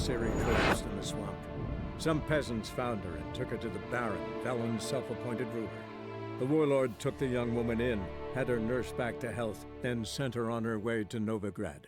monastery collapsed in the swamp. Some peasants found her and took her to the Baron, Velen's self-appointed ruler. The warlord took the young woman in, had her nursed back to health, then sent her on her way to Novigrad.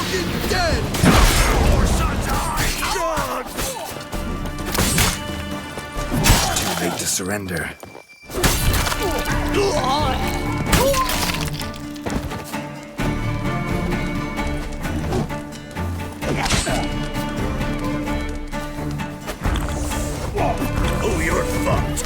fucking dead! Too late to surrender. Oh, you're fucked!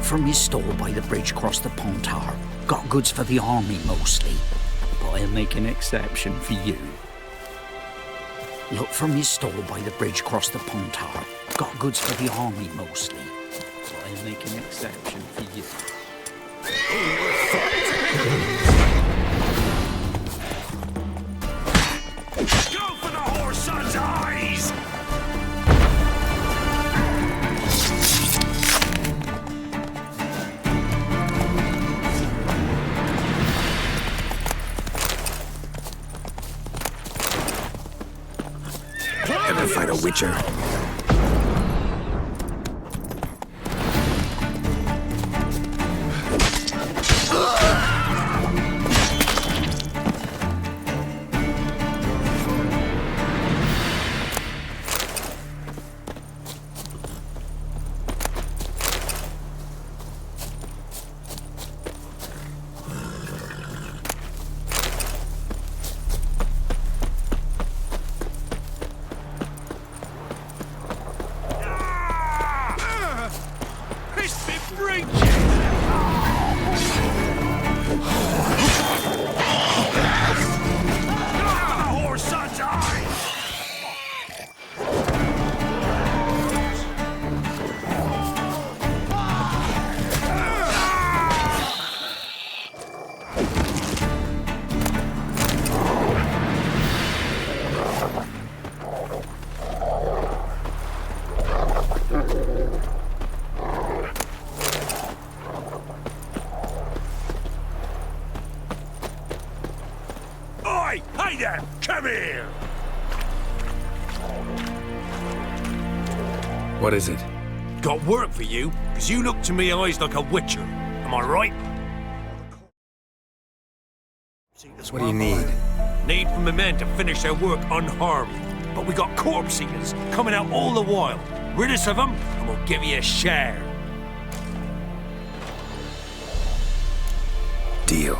From his store by the bridge across the Pontar. Got goods for the army mostly, but I'll make an exception for you. Look from his store by the bridge across the Pontar. Got goods for the army mostly, but I'll make an exception for you. Go for the horse son's eyes! Ever fight a witcher? Hey there! Come here! What is it? Got work for you, because you look to me eyes like a witcher. Am I right? What do you need? Need for my men to finish their work unharmed. But we got corpse eaters coming out all the while. Rid us of them, and we'll give you a share. Deal.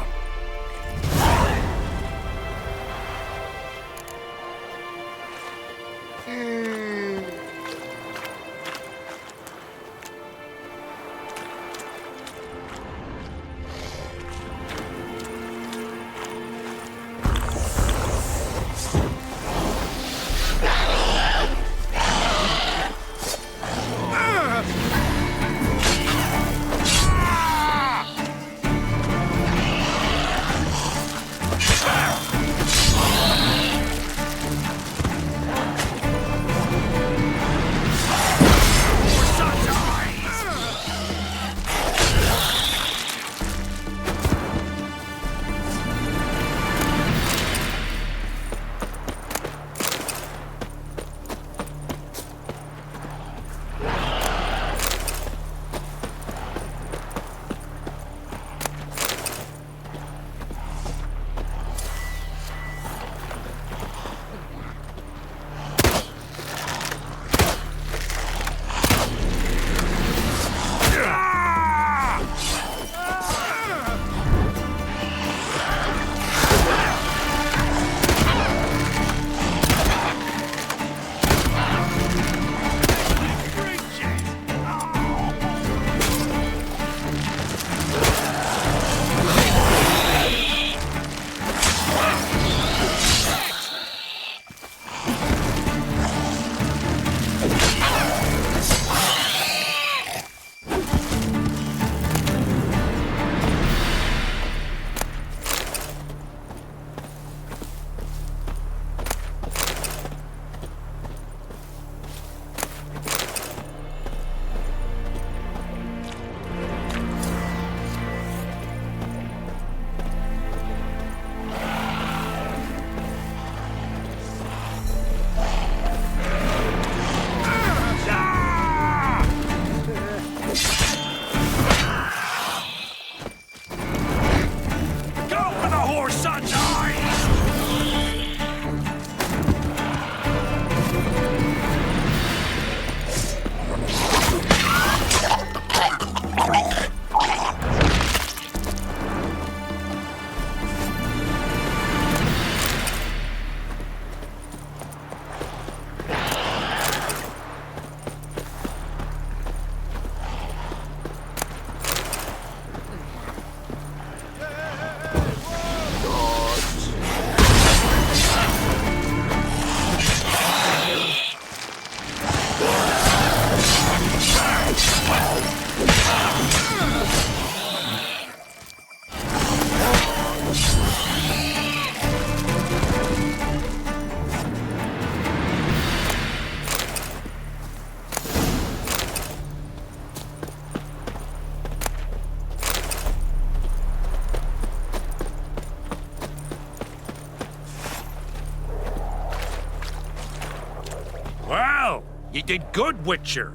did good, Witcher.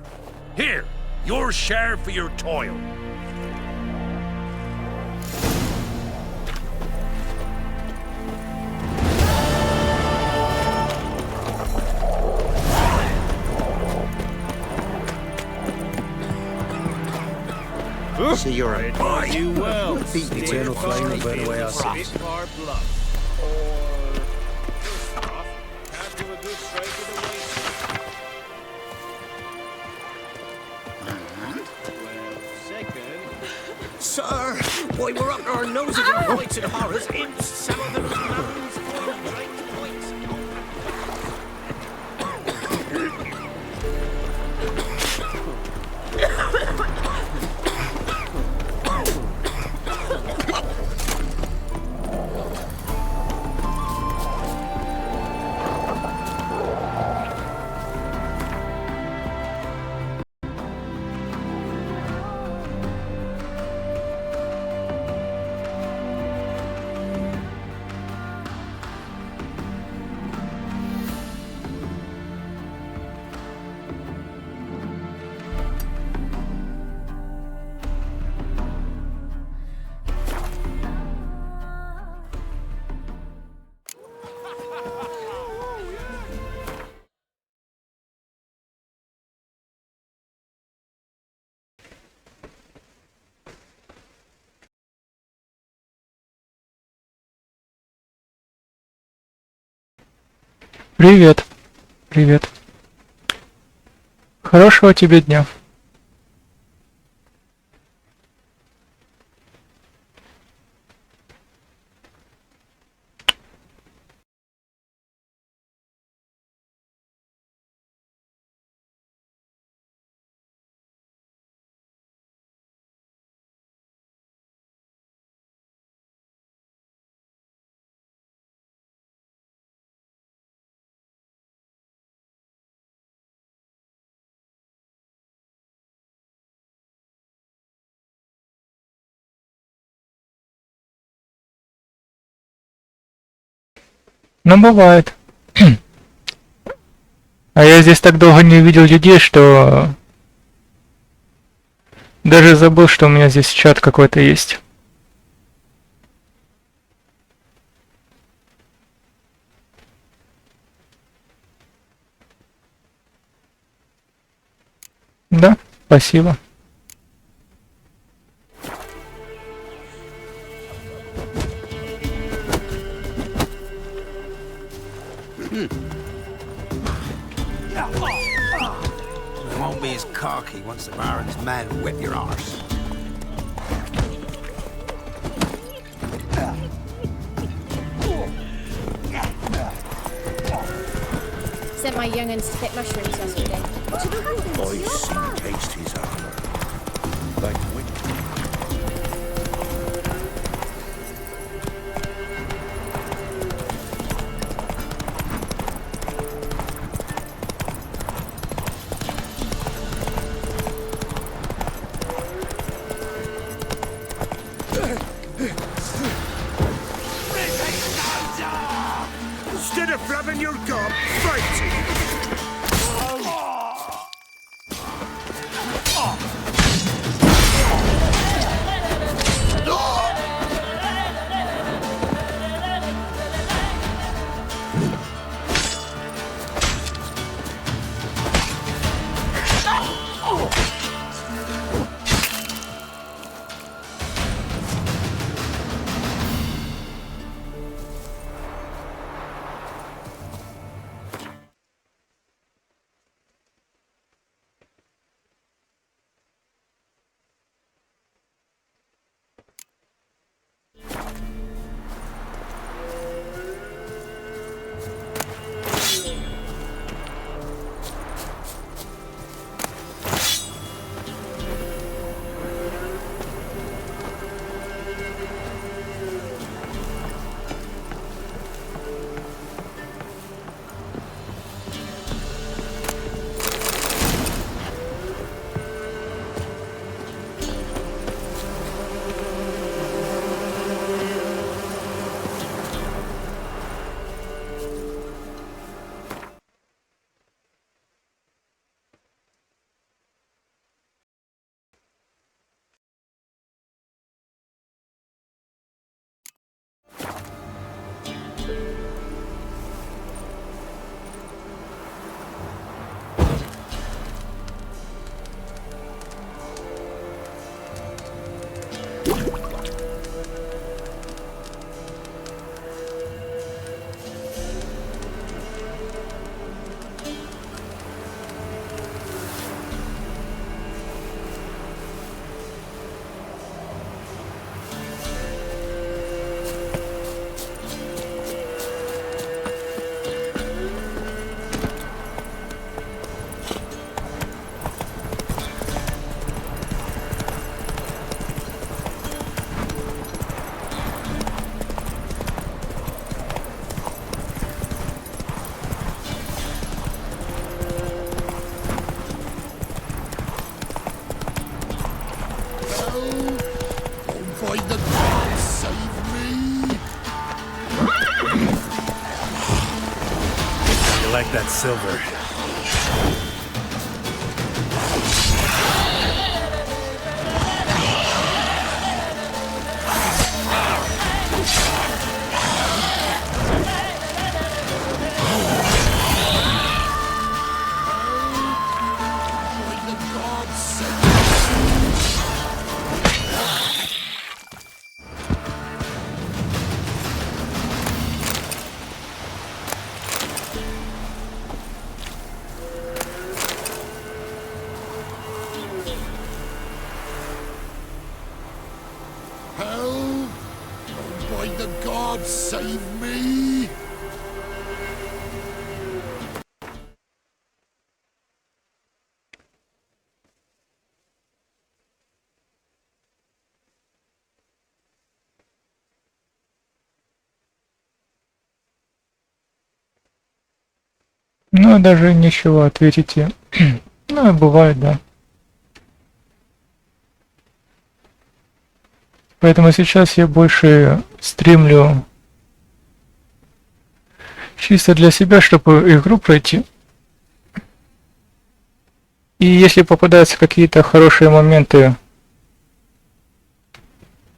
Here, your share for your toil. So you're a boy. You well. Beat the eternal flame and burn away our sins. Far bluff. Or first off, can't do a good strike to the waist. Well, second. Sir, why we're up to our noses in fights and horrors. Imps, some of them mountains full of dragged points. Привет. Привет. Хорошего тебе дня. Ну, бывает. А я здесь так долго не увидел людей, что даже забыл, что у меня здесь чат какой-то есть. Да, спасибо. It won't be as cocky once the Baron's men whip your arse. Sent my young'uns to pick mushrooms yesterday. Boys soon taste his armor. Like witch. Instead of flapping your gob, fight it! by the gods, save me! You like that silver? Help! By the gods, save me! Ну, даже ничего, ответите. Ну, бывает, да. Поэтому сейчас я больше стримлю чисто для себя, чтобы игру пройти. И если попадаются какие-то хорошие моменты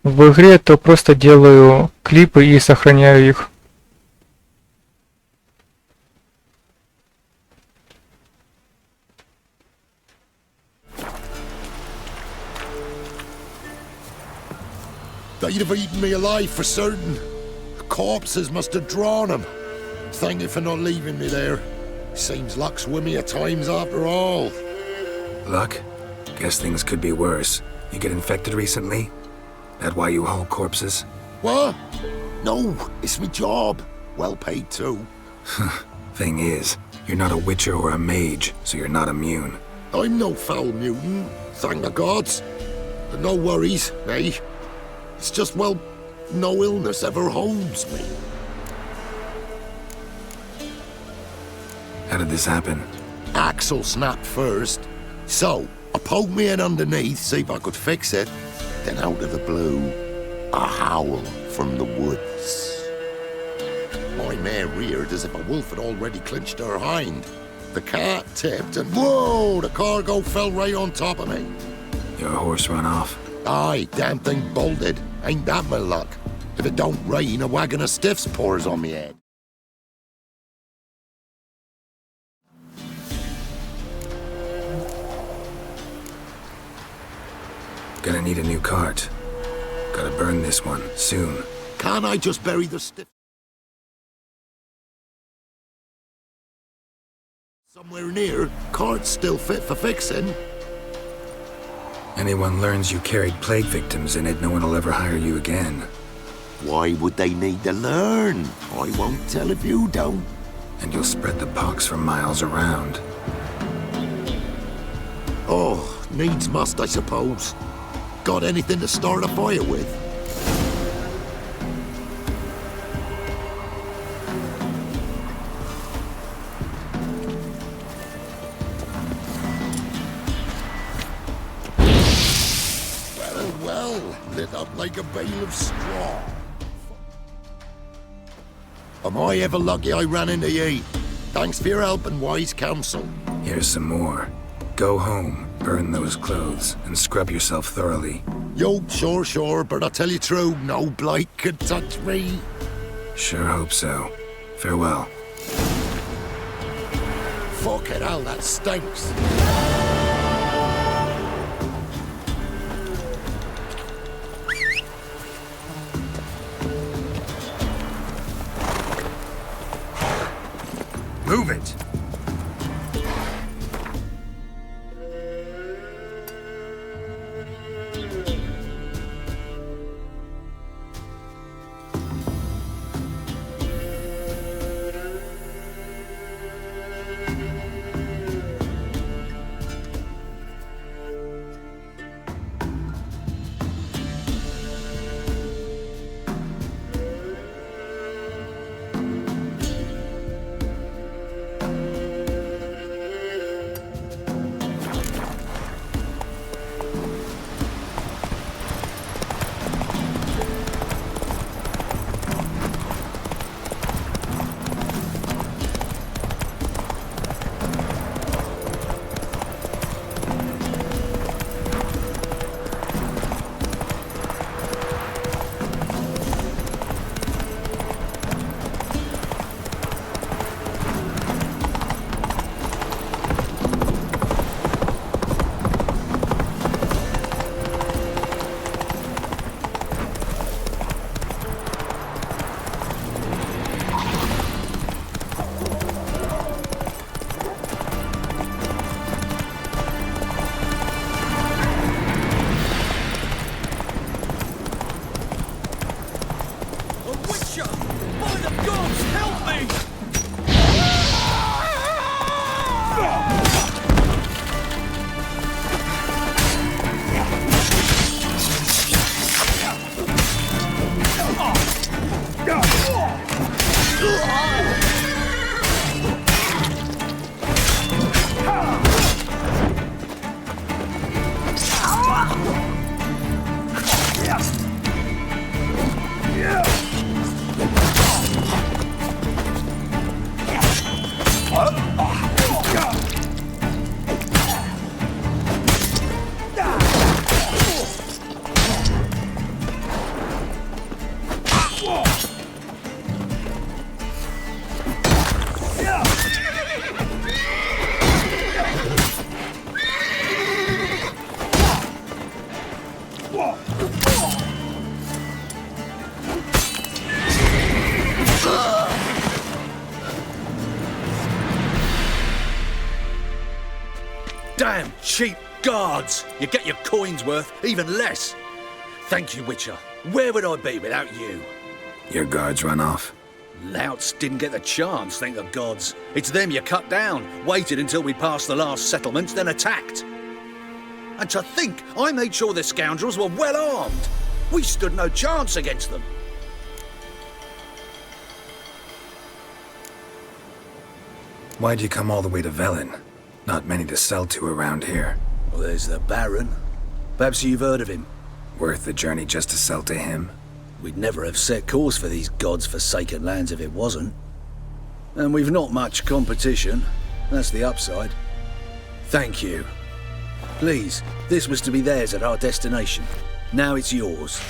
в игре, то просто делаю клипы и сохраняю их. They'd have eaten me alive for certain. Corpses must have drawn him. Thank you for not leaving me there. Seems luck's with me at times after all. Luck? Guess things could be worse. You get infected recently? That why you haul corpses? What? No, it's my job. Well paid too. Thing is, you're not a witcher or a mage, so you're not immune. I'm no foul mutant, thank the gods. But no worries, eh? It's just, well, no illness ever holds me. How did this happen? Axle snapped first. So, I poked me in underneath, see if I could fix it. Then out of the blue, a howl from the woods. My mare reared as if a wolf had already clinched her hind. The cart tipped and whoa, the cargo fell right on top of me. Your horse run off? Aye, damn thing bolted. Ain't that my luck? If it don't rain, a wagon of stiffs pours on me head. Gonna need a new cart. Gotta burn this one, soon. Can't I just bury the stiff somewhere near? Cart's still fit for fixing. Anyone learns you carried plague victims in it, no one will ever hire you again. Why would they need to learn? I won't tell if you don't. And you'll spread the pox for miles around. Oh, needs must, I suppose. Got anything to start a fire with? Well, lit up like a bale of straw. Am I ever lucky I ran into ye? Thanks for your help and wise counsel. Here's some more. Go home, burn those clothes, and scrub yourself thoroughly. Yo, sure, but I tell you true, no blight could touch me. Sure hope so. Farewell. Fuck it, hell, that stinks. Move it! Cheap guards! You get your coin's worth, even less. Thank you, Witcher. Where would I be without you? Your guards run off. Louts didn't get the chance, thank the gods. It's them you cut down, waited until we passed the last settlements, then attacked. And to think I made sure the scoundrels were well armed. We stood no chance against them. Why'd you come all the way to Velen? Not many to sell to around here. Well, there's the Baron. Perhaps you've heard of him. Worth the journey just to sell to him? We'd never have set course for these gods-forsaken lands if it wasn't. And we've not much competition. That's the upside. Thank you. Please, this was to be theirs at our destination. Now it's yours.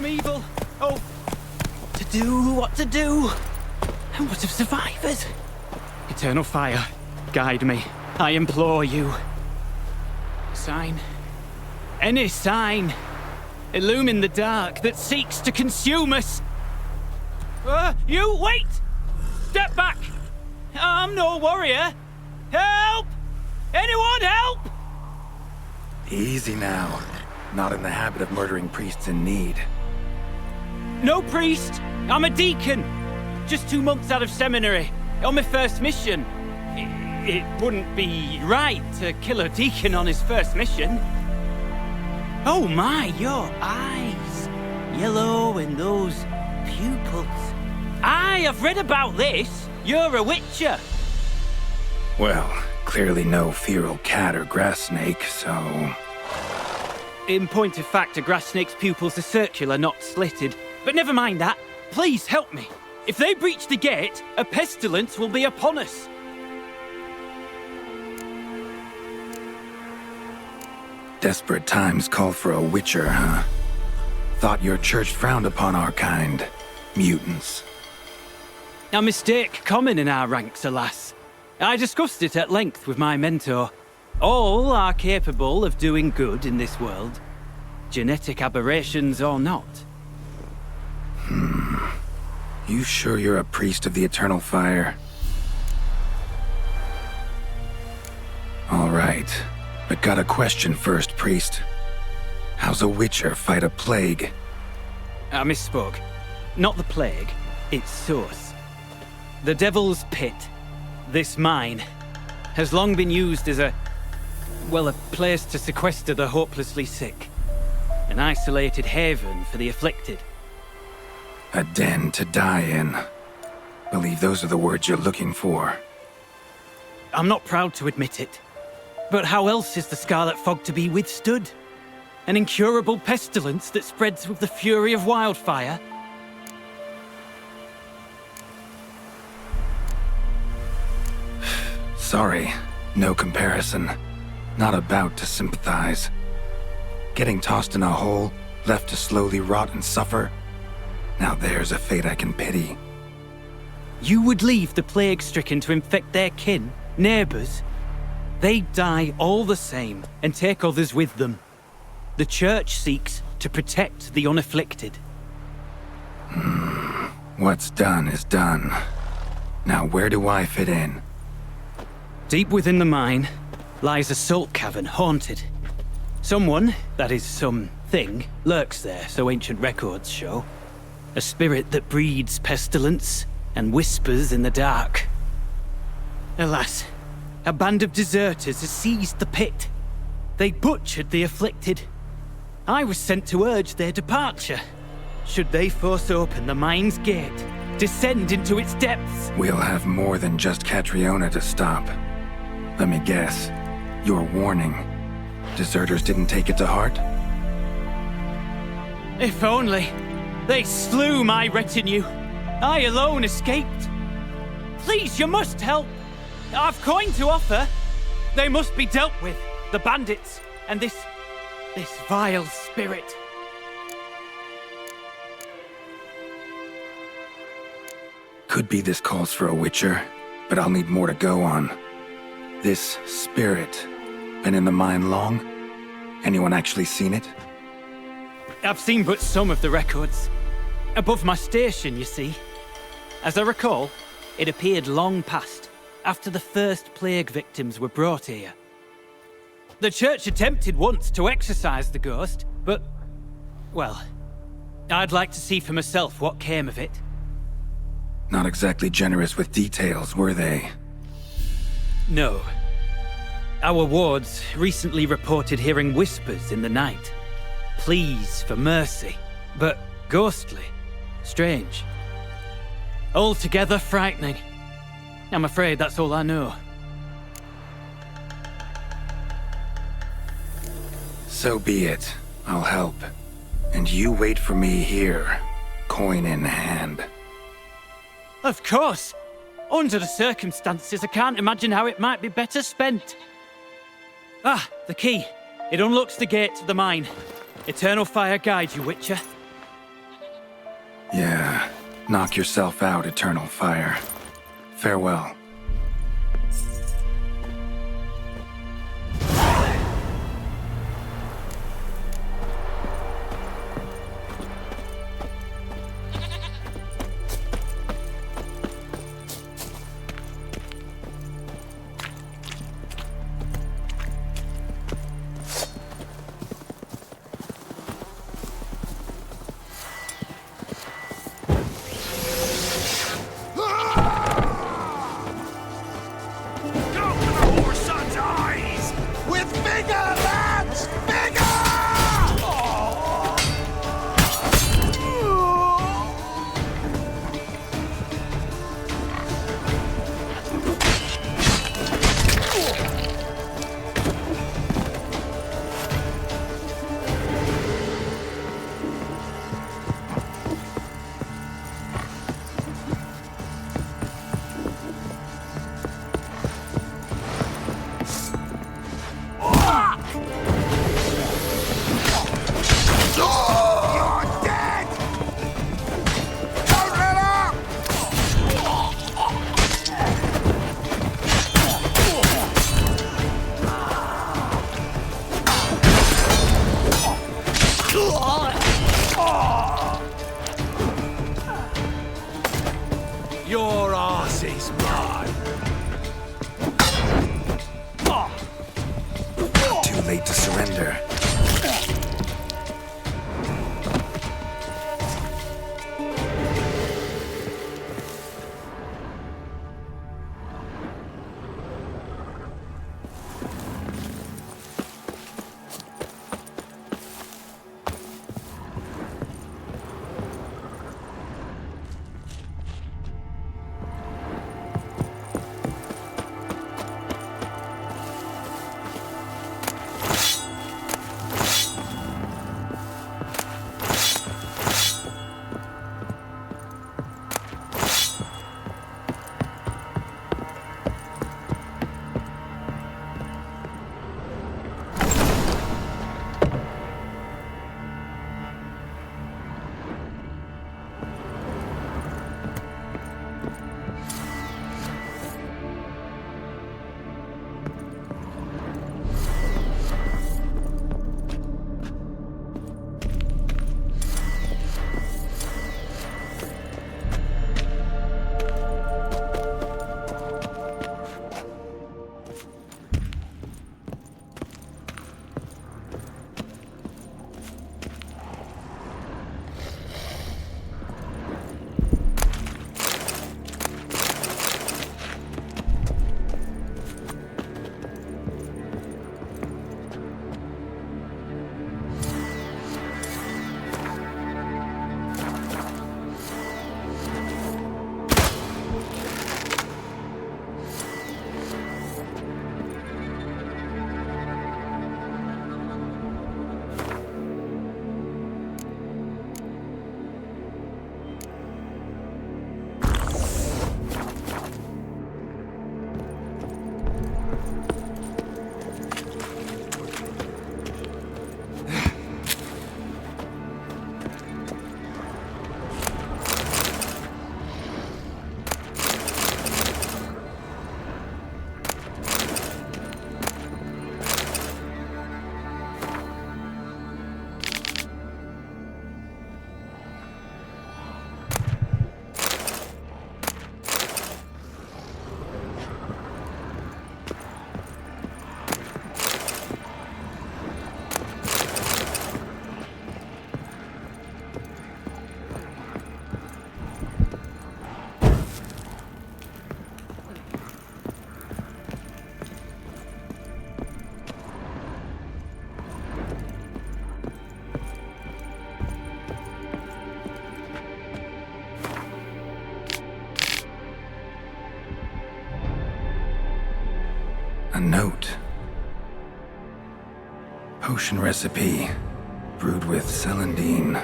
Evil. Oh, to do what to do. And what of survivors? Eternal fire, guide me. I implore you. Sign. Any sign. Illumine the dark that seeks to consume us. You wait! Step back! I'm no warrior. Help! Anyone help! Easy now. Not in the habit of murdering priests in need. No priest! I'm a deacon! Just 2 months out of seminary, on my first mission. It wouldn't be right to kill a deacon on his first mission. Oh my, your eyes! Yellow and those pupils. I've read about this! You're a witcher! Well, clearly no feral cat or grass snake, so... In point of fact, a grass snake's pupils are circular, not slitted. But never mind that. Please help me. If they breach the gate, a pestilence will be upon us. Desperate times call for a witcher, huh? Thought your church frowned upon our kind. Mutants. A mistake common in our ranks, alas. I discussed it at length with my mentor. All are capable of doing good in this world. Genetic aberrations or not. You sure you're a priest of the Eternal Fire? All right, but got a question first, priest. How's a witcher fight a plague? I misspoke. Not the plague, its source. The Devil's Pit, this mine, has long been used as a place to sequester the hopelessly sick. An isolated haven for the afflicted. A den to die in. Believe those are the words you're looking for. I'm not proud to admit it. But how else is the Scarlet Fog to be withstood? An incurable pestilence that spreads with the fury of wildfire? Sorry, no comparison. Not about to sympathize. Getting tossed in a hole, left to slowly rot and suffer? Now there's a fate I can pity. You would leave the plague-stricken to infect their kin, neighbors? They die all the same and take others with them. The Church seeks to protect the unafflicted. What's done is done. Now where do I fit in? Deep within the mine, lies a salt cavern haunted. Someone, that is something, lurks there, so ancient records show. A spirit that breeds pestilence and whispers in the dark. Alas, a band of deserters has seized the pit. They butchered the afflicted. I was sent to urge their departure. Should they force open the mine's gate, descend into its depths... We'll have more than just Catriona to stop. Let me guess. Your warning. Deserters didn't take it to heart? If only. They slew my retinue. I alone escaped. Please, you must help. I've coin to offer. They must be dealt with. The bandits and this vile spirit. Could be this calls for a witcher, but I'll need more to go on. This spirit, been in the mine long? Anyone actually seen it? I've seen but some of the records. Above my station, you see. As I recall, it appeared long past, after the first plague victims were brought here. The church attempted once to exorcise the ghost, but... well, I'd like to see for myself what came of it. Not exactly generous with details, were they? No. Our wards recently reported hearing whispers in the night. Pleas for mercy, but ghostly. Strange. Altogether frightening. I'm afraid that's all I know. So be it. I'll help. And you wait for me here, coin in hand. Of course! Under the circumstances, I can't imagine how it might be better spent. Ah, the key. It unlocks the gate to the mine. Eternal fire guide you, Witcher. Yeah. Knock yourself out, Eternal Fire. Farewell. Your arse is mine. Too late to surrender. note. Potion recipe. Brewed with celandine.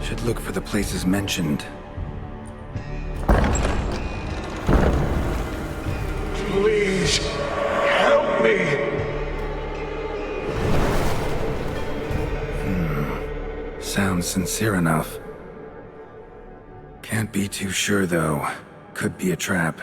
Should look for the places mentioned. Please, help me! Sounds sincere enough. Can't be too sure, though. Could be a trap.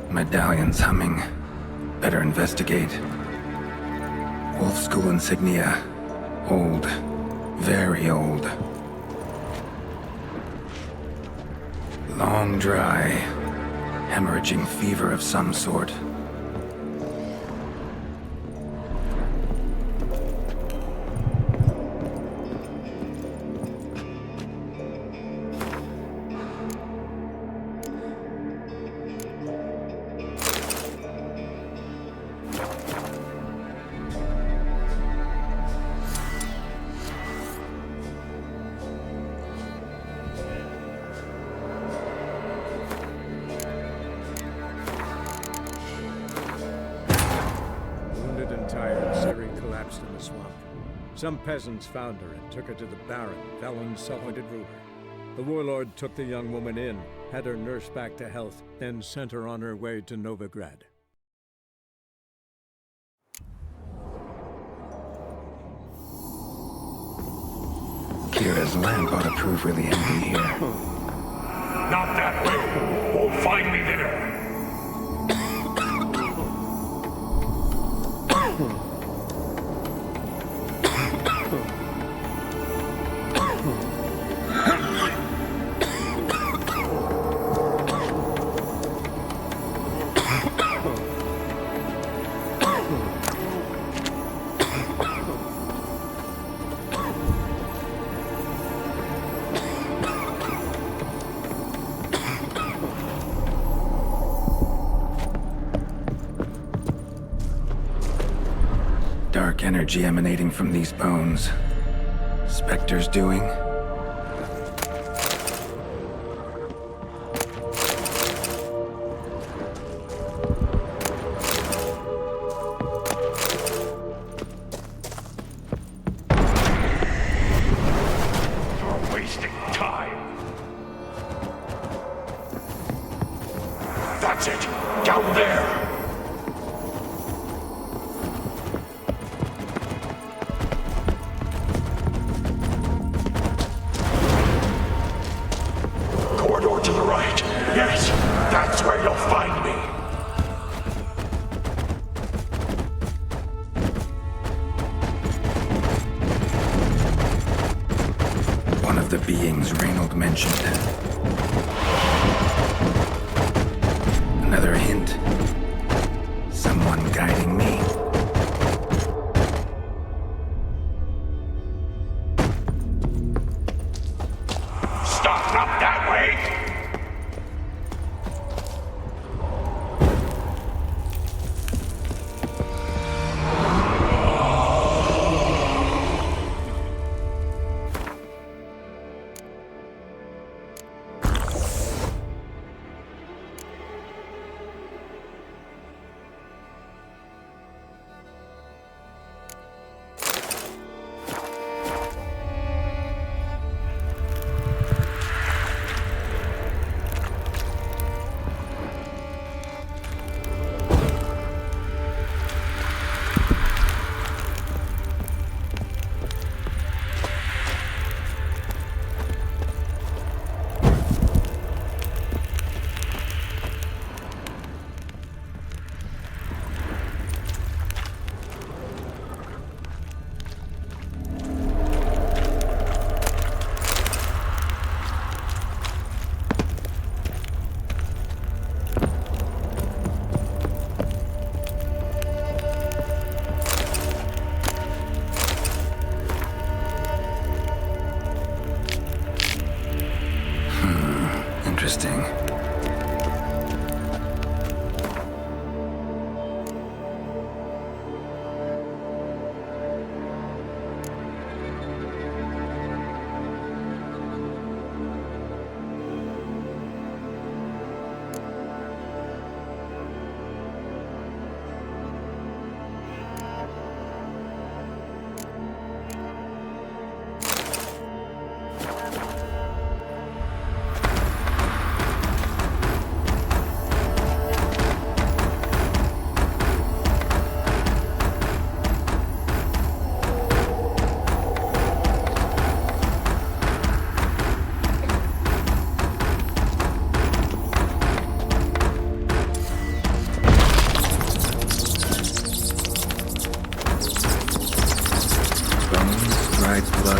Medallion's humming. Better investigate. Wolf School insignia. Old. Very old. Long dry. Hemorrhaging fever of some sort. In the swamp. Some peasants found her and took her to the Baron, Velen's self-appointed ruler. The warlord took the young woman in, had her nursed back to health, then sent her on her way to Novigrad. Kira's lamp ought to prove really empty here. Not that way. Won't find me there. Dark energy emanating from these bones. Spectre's doing? You're wasting time. That's it. Down there. The beings Reynold mentioned. Another hint. Someone guiding me. Stop, not that way!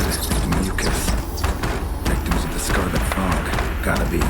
blood, mucus. Victims of the Scarlet Fog. Gotta be.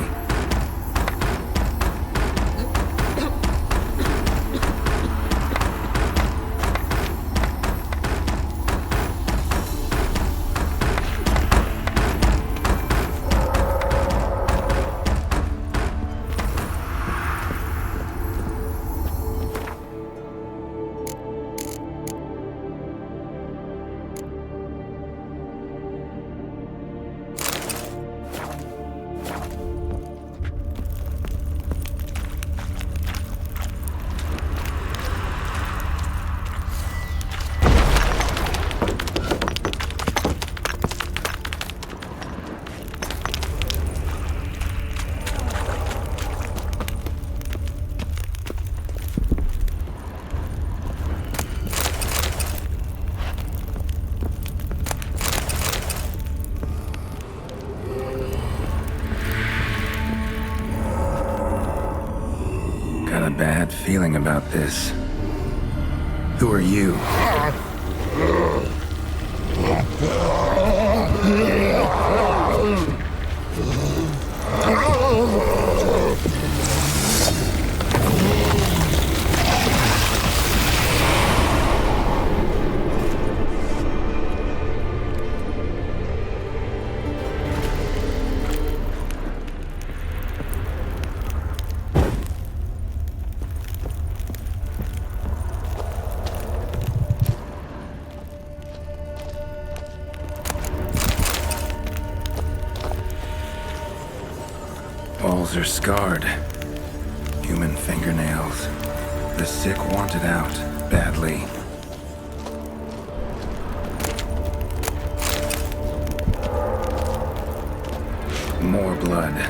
Got a bad feeling about this. Who are you? Walls are scarred. Human fingernails. The sick want it out, badly. More blood.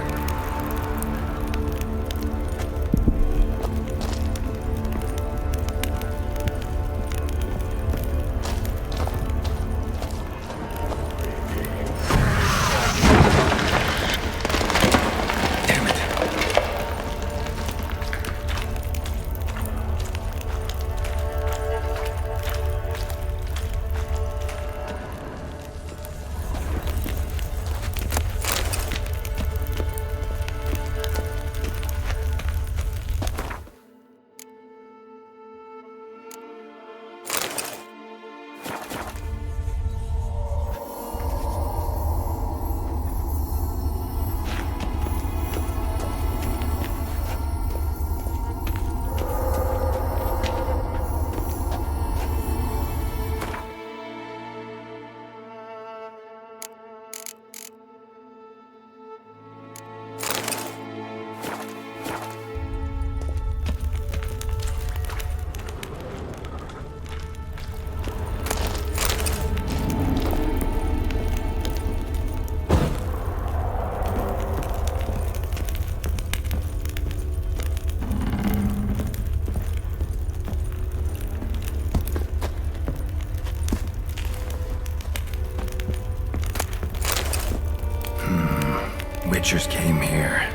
Witchers came here.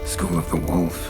School of the Wolf.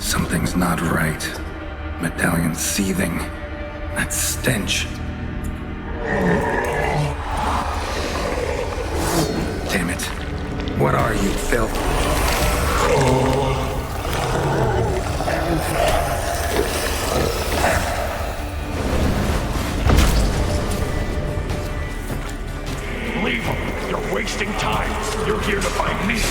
Something's not right. Medallion seething. That stench. Damn it. What are you, filth? Leave him. You're wasting time. You're here to find me.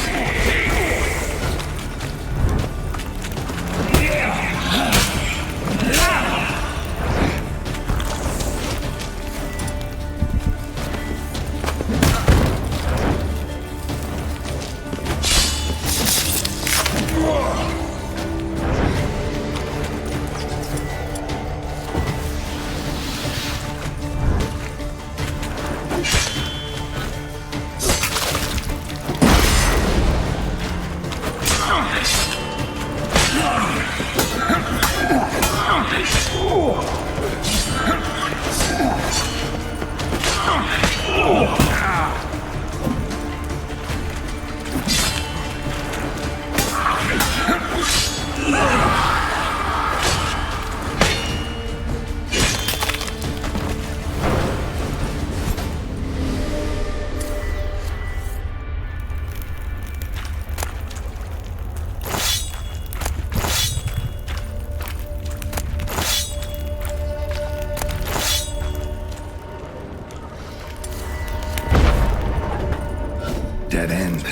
Dead end.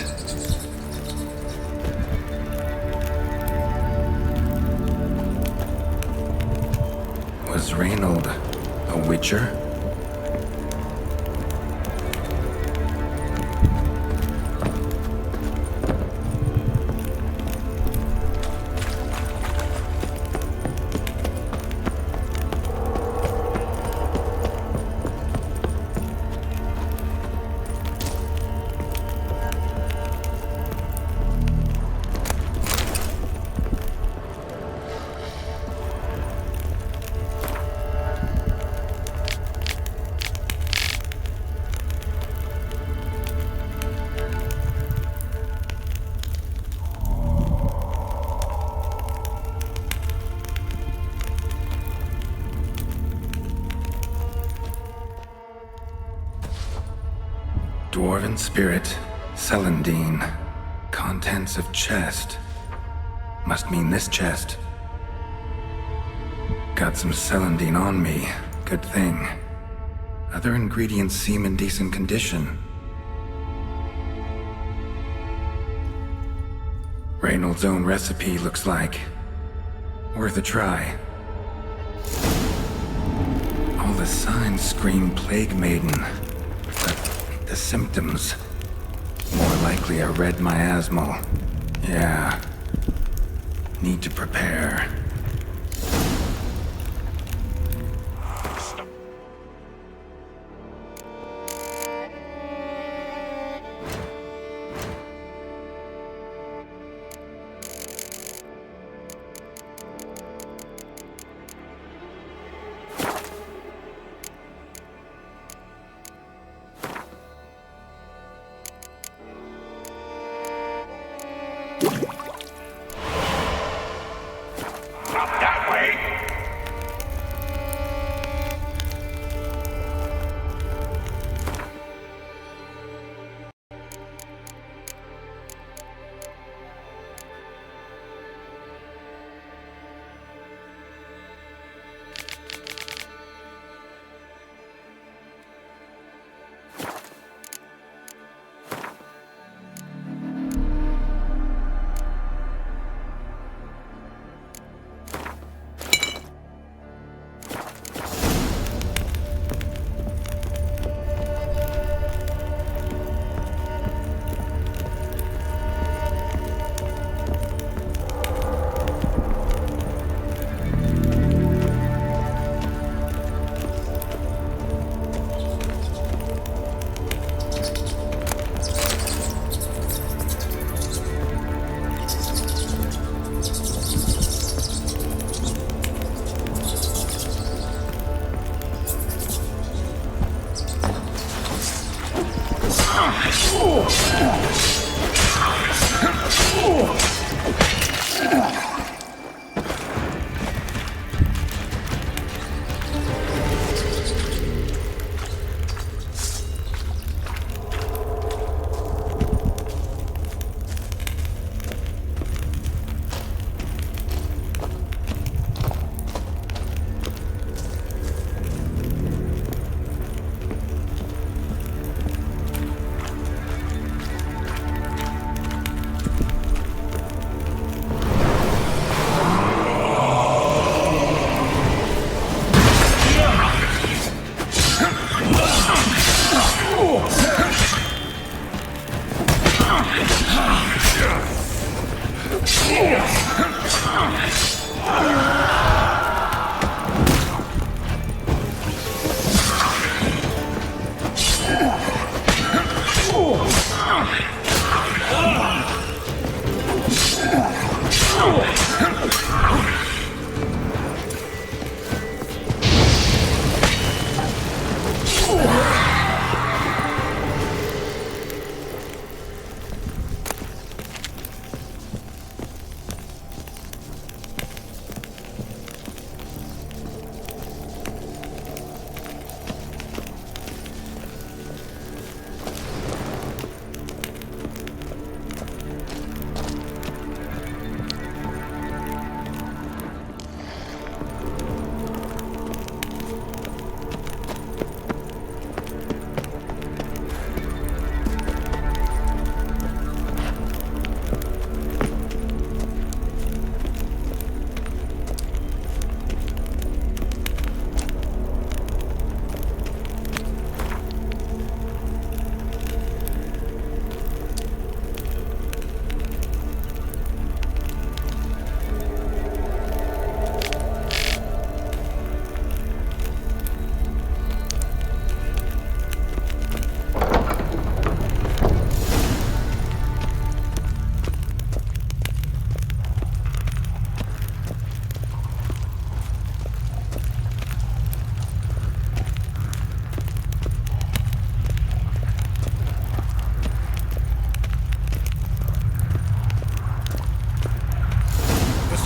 Was Reynold a witcher? Dwarven spirit, Celandine. Contents of chest. Must mean this chest. Got some Celandine on me. Good thing. Other ingredients seem in decent condition. Reynold's own recipe looks like. Worth a try. All the signs scream Plague Maiden. The symptoms. More likely a red miasmal. Yeah. Need to prepare.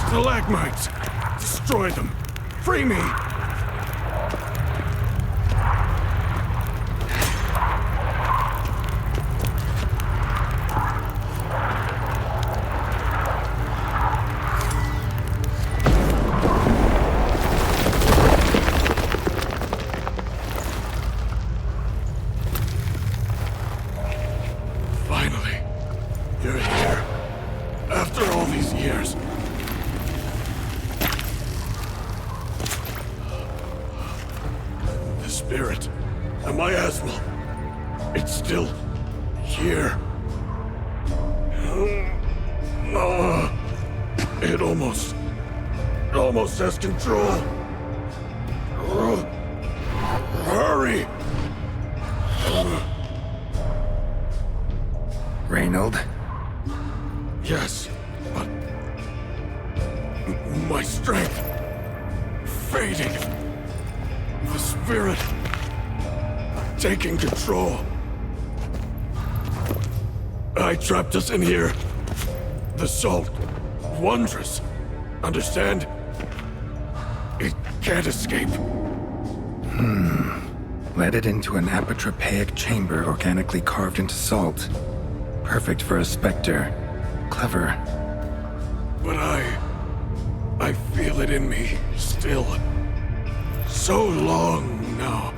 Stalagmites! Destroy them! Free me! Finally, you're here. After all these years. Spirit, the miasmal, it's still here. It almost has control. Hurry! Reynold? Yes, but my strength fading. The spirit taking control. I trapped us in here. The salt, wondrous. Understand? It can't escape. Led it into an apotropaic chamber organically carved into salt. Perfect for a specter. Clever. But I feel it in me still. So long now.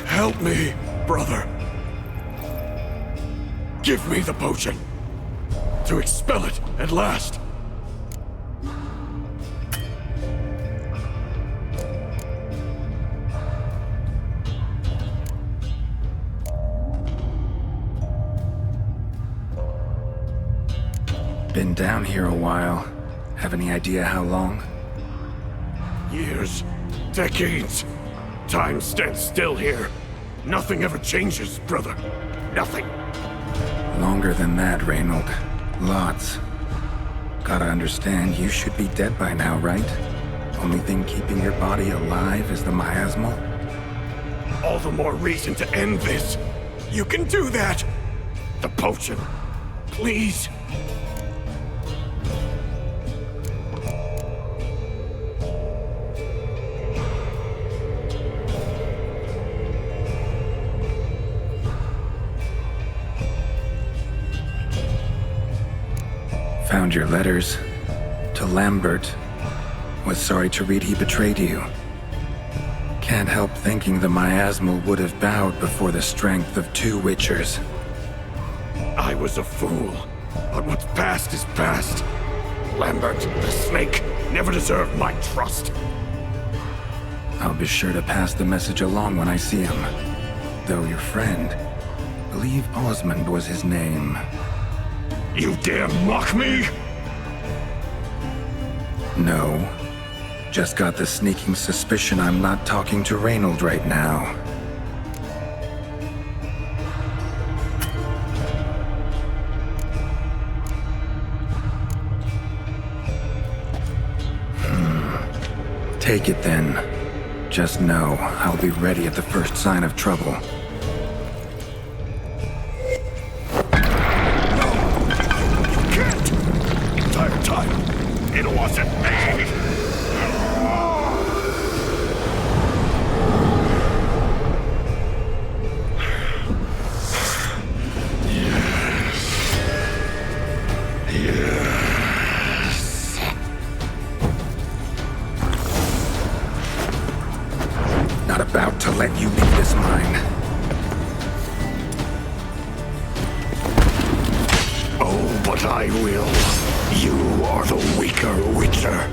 Help me, brother. Give me the potion. To expel it at last. Been down here a while. Have any idea how long? Years. Decades. Time stands still here. Nothing ever changes, brother. Nothing. Longer than that, Reynold. Lots. Gotta understand, you should be dead by now, right? Only thing keeping your body alive is the miasmal? All the more reason to end this. You can do that. The potion. Please. Found your letters. To Lambert. Was sorry to read he betrayed you. Can't help thinking the miasmal would have bowed before the strength of 2 Witchers. I was a fool. But what's past is past. Lambert, the snake, never deserved my trust. I'll be sure to pass the message along when I see him. Though your friend, believe Osmond was his name. You dare mock me? No. Just got the sneaking suspicion I'm not talking to Reynold right now. Take it then. Just know I'll be ready at the first sign of trouble. Can't! Entire time, it wasn't me! Not about to let you leave this mine. Oh, but I will. You are the weaker Witcher.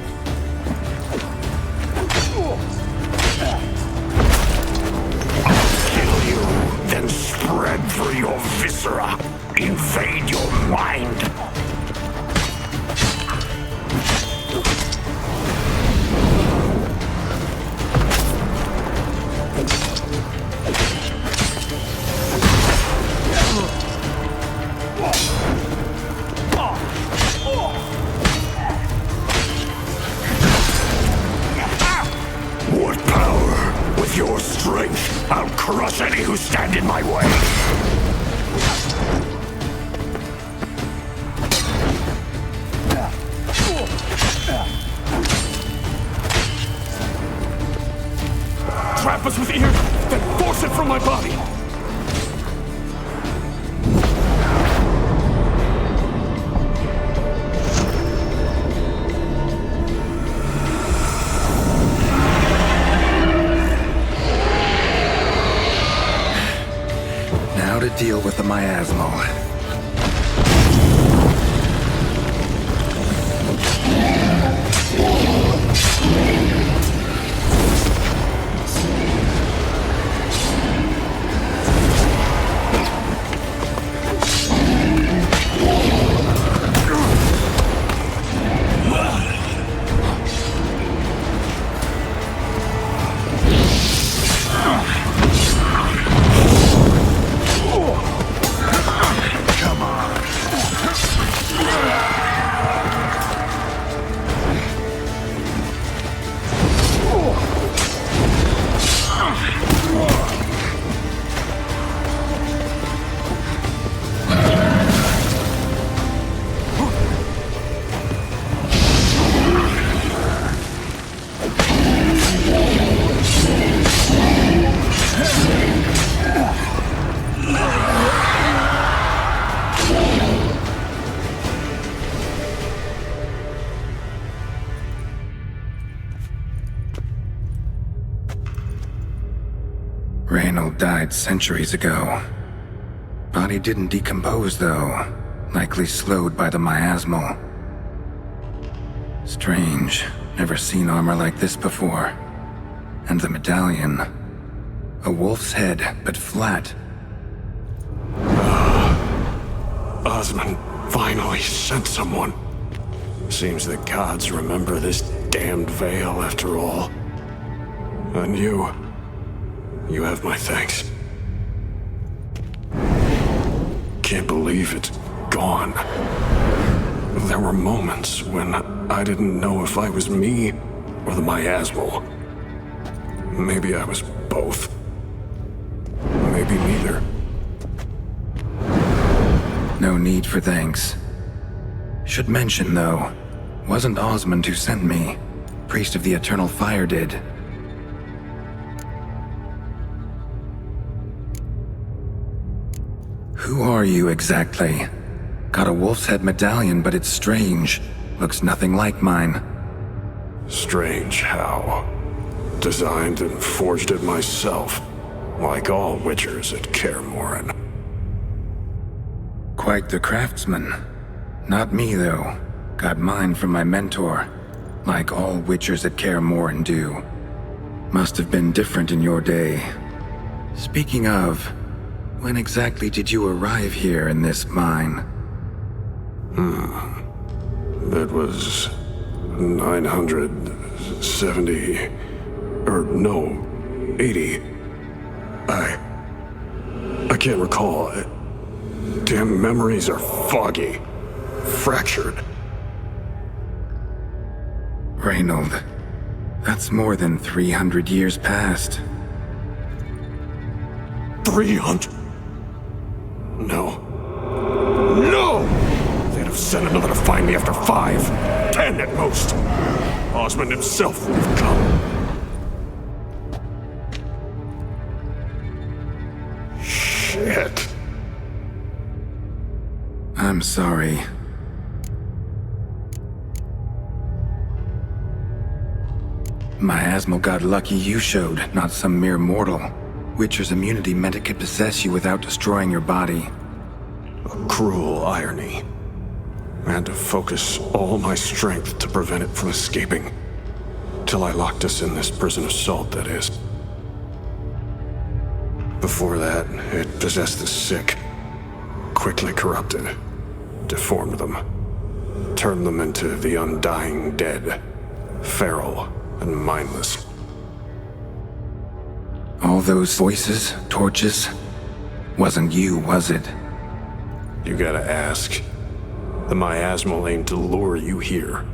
I'll kill you, then spread through your viscera. Invade your mind. What power? With your strength, I'll crush any who stand in my way. Trap us with ears, then force it from my body. Now to deal with the miasmal. Reynold died centuries ago. Body didn't decompose, though. Likely slowed by the miasmal. Strange. Never seen armor like this before. And the medallion. A wolf's head, but flat. Osmond finally sent someone. Seems the gods remember this damned veil after all. And you have my thanks. Can't believe it's gone. There were moments when I didn't know if I was me or the miasmal. Maybe I was both. Maybe neither. No need for thanks. Should mention, though, wasn't Osmond who sent me. Priest of the Eternal Fire did. Who are you exactly? Got a wolf's head medallion, but it's strange. Looks nothing like mine. Strange how? Designed and forged it myself, like all witchers at Kaer Morhen. Quite the craftsman. Not me, though. Got mine from my mentor, like all witchers at Kaer Morhen do. Must have been different in your day. Speaking of, when exactly did you arrive here in this mine? It was 970... or no, 80. I can't recall. Damn memories are foggy. Fractured. Reynold, that's more than 300 years past. 300? No. No! They'd have sent another to find me after 5, 10 at most. Osmond himself would have come. Shit. I'm sorry. Miasmal got lucky you showed, not some mere mortal. Witcher's immunity meant it could possess you without destroying your body. A cruel irony. I had to focus all my strength to prevent it from escaping. Till I locked us in this prison of salt, that is. Before that, it possessed the sick. Quickly corrupted. Deformed them. Turned them into the undying dead. Feral and mindless. All those voices, torches, wasn't you, was it? You gotta ask. The miasmal aimed to lure you here.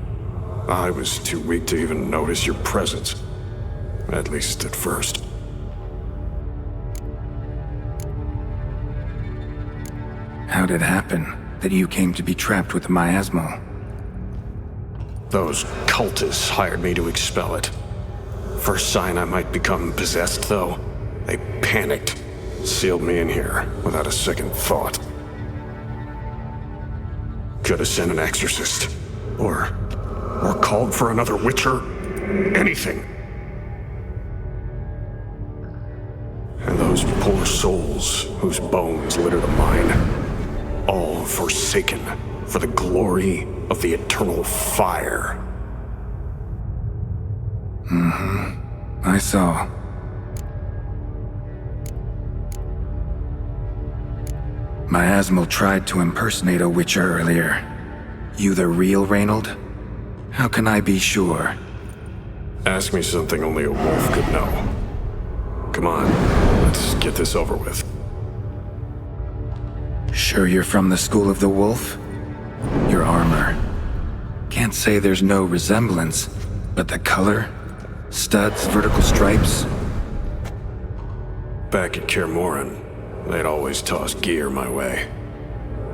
I was too weak to even notice your presence. At least at first. How'd it happen that you came to be trapped with the miasmal? Those cultists hired me to expel it. First sign I might become possessed, though, they panicked. Sealed me in here without a second thought. Could have sent an exorcist. Or called for another witcher. Anything. And those poor souls whose bones litter the mine. All forsaken for the glory of the eternal fire. I saw. Miasmal tried to impersonate a witcher earlier. You the real Reynold? How can I be sure? Ask me something only a wolf could know. Come on, let's get this over with. Sure you're from the School of the Wolf? Your armor. Can't say there's no resemblance, but the color? Studs, vertical stripes? Back at Kermoran, they'd always toss gear my way.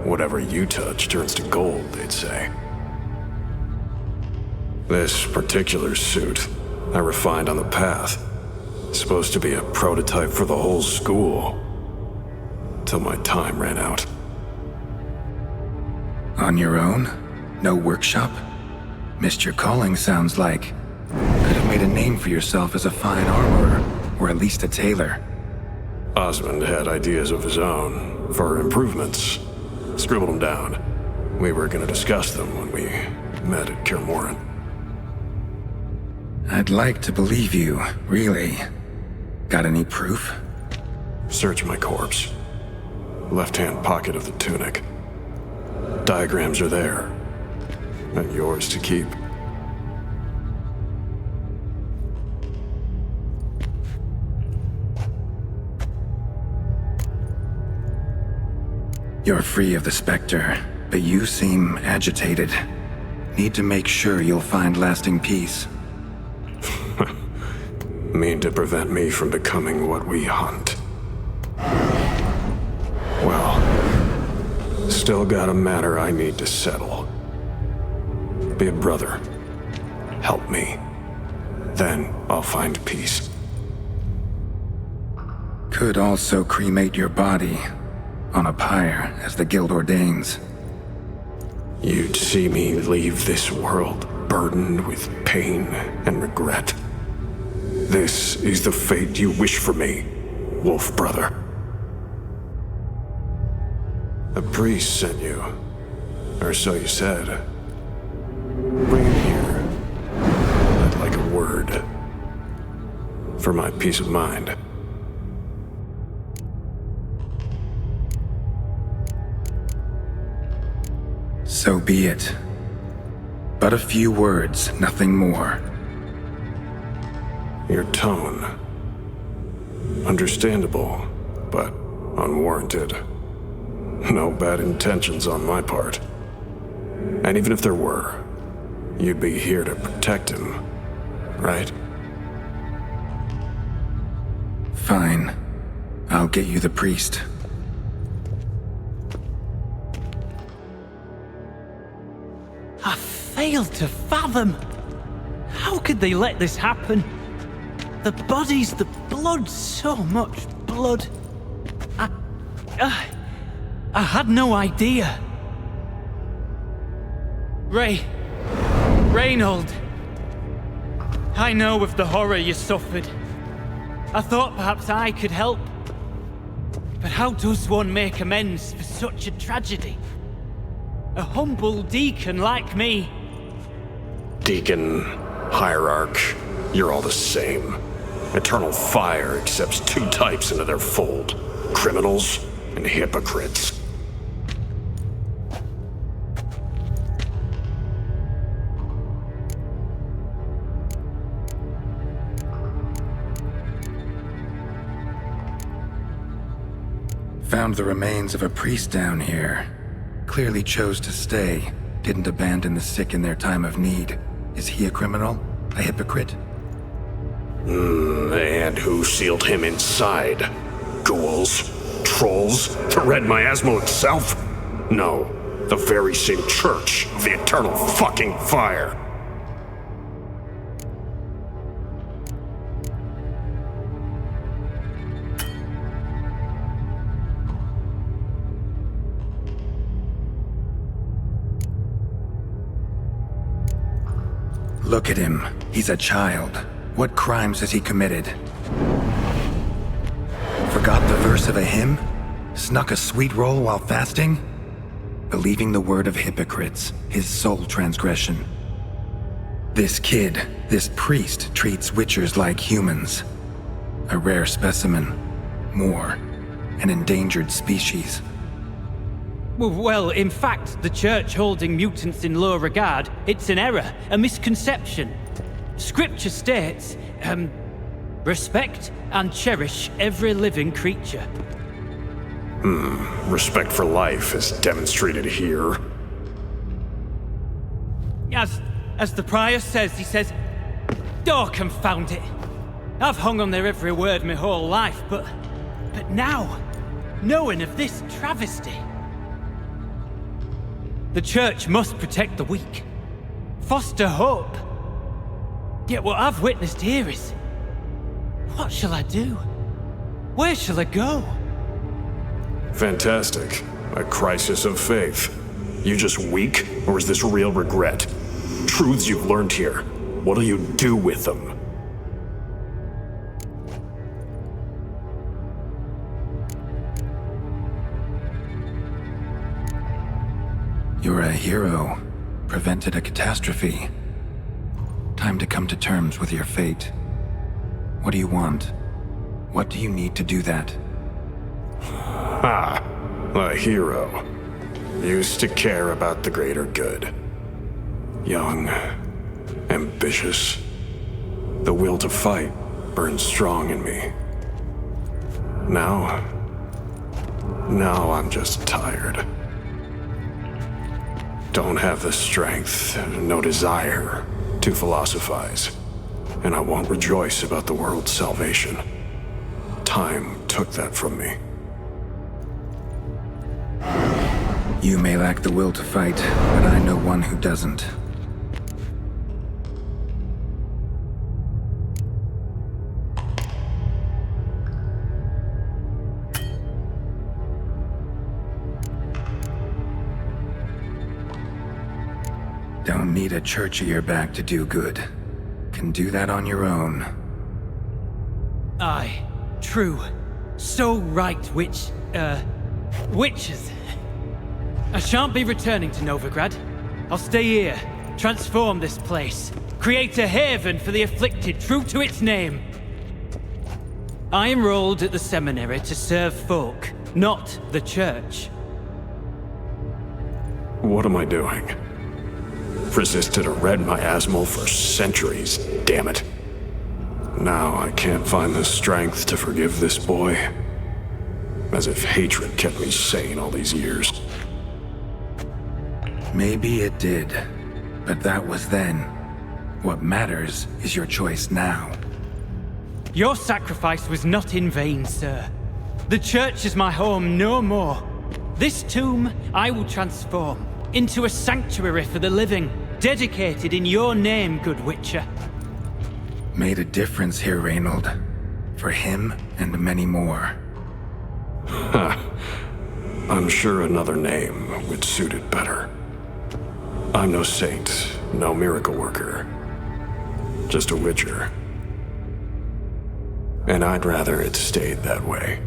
Whatever you touch turns to gold, they'd say. This particular suit, I refined on the path. Supposed to be a prototype for the whole school. Till my time ran out. On your own? No workshop? Missed your calling, sounds like. Could have made a name for yourself as a fine armorer, or at least a tailor. Osmond had ideas of his own, for improvements. Scribbled them down. We were gonna discuss them when we met at Kermoran. I'd like to believe you, really. Got any proof? Search my corpse. Left-hand pocket of the tunic. Diagrams are there. And yours to keep. You're free of the Spectre, but you seem agitated. Need to make sure you'll find lasting peace. Mean to prevent me from becoming what we hunt. Well, still got a matter I need to settle. Be a brother. Help me. Then I'll find peace. Could also cremate your body on a pyre, as the guild ordains. You'd see me leave this world burdened with pain and regret. This is the fate you wish for me, Wolf Brother. A priest sent you, or so you said. Bring him here. I'd like a word. For my peace of mind. So be it. But a few words, nothing more. Your tone. Understandable, but unwarranted. No bad intentions on my part. And even if there were, you'd be here to protect him, right? Fine. I'll get you the priest. I failed to fathom. How could they let this happen? The bodies, the blood, so much blood. I had no idea. Reynold. I know of the horror you suffered. I thought perhaps I could help. But how does one make amends for such a tragedy? A humble deacon like me. Deacon, hierarch, you're all the same. Eternal Fire accepts two types into their fold. Criminals and hypocrites. Found the remains of a priest down here. Clearly chose to stay. Didn't abandon the sick in their time of need. Is he a criminal? A hypocrite? And who sealed him inside? Ghouls? Trolls? The Red Miasma itself? No, the very same church of the Eternal fucking Fire. Look at him. He's a child. What crimes has he committed? Forgot the verse of a hymn? Snuck a sweet roll while fasting? Believing the word of hypocrites, his sole transgression. This kid, this priest, treats witchers like humans. A rare specimen. More. An endangered species. Well, in fact, the church holding mutants in low regard, it's an error, a misconception. Scripture states, respect and cherish every living creature. Respect for life is demonstrated here. As the prior says, he says, oh, confound it. I've hung on their every word my whole life, but now, knowing of this travesty, the church must protect the weak, foster hope. Yet what I've witnessed here is, what shall I do? Where shall I go? Fantastic. A crisis of faith. You just weak, or is this real regret? Truths you've learned here. What'll you do with them? You're a hero. Prevented a catastrophe. Time to come to terms with your fate. What do you want? What do you need to do that? A hero. Used to care about the greater good. Young. Ambitious. The will to fight burns strong in me. Now I'm just tired. Don't have the strength, no desire to philosophize, and I won't rejoice about the world's salvation. Time took that from me. You may lack the will to fight, but I know one who doesn't. Don't need a church at your back to do good. Can do that on your own. Aye, true. So right, witches. I shan't be returning to Novigrad. I'll stay here, transform this place, create a haven for the afflicted true to its name. I enrolled at the seminary to serve folk, not the church. What am I doing? resisted a red miasmal for centuries, damn it. Now I can't find the strength to forgive this boy. As if hatred kept me sane all these years. Maybe it did, but that was then. What matters is your choice now. Your sacrifice was not in vain, sir. The church is my home no more. This tomb I will transform into a sanctuary for the living, dedicated in your name, good Witcher. Made a difference here, Reynold. For him and many more. I'm sure another name would suit it better. I'm no saint, no miracle worker. Just a Witcher. And I'd rather it stayed that way.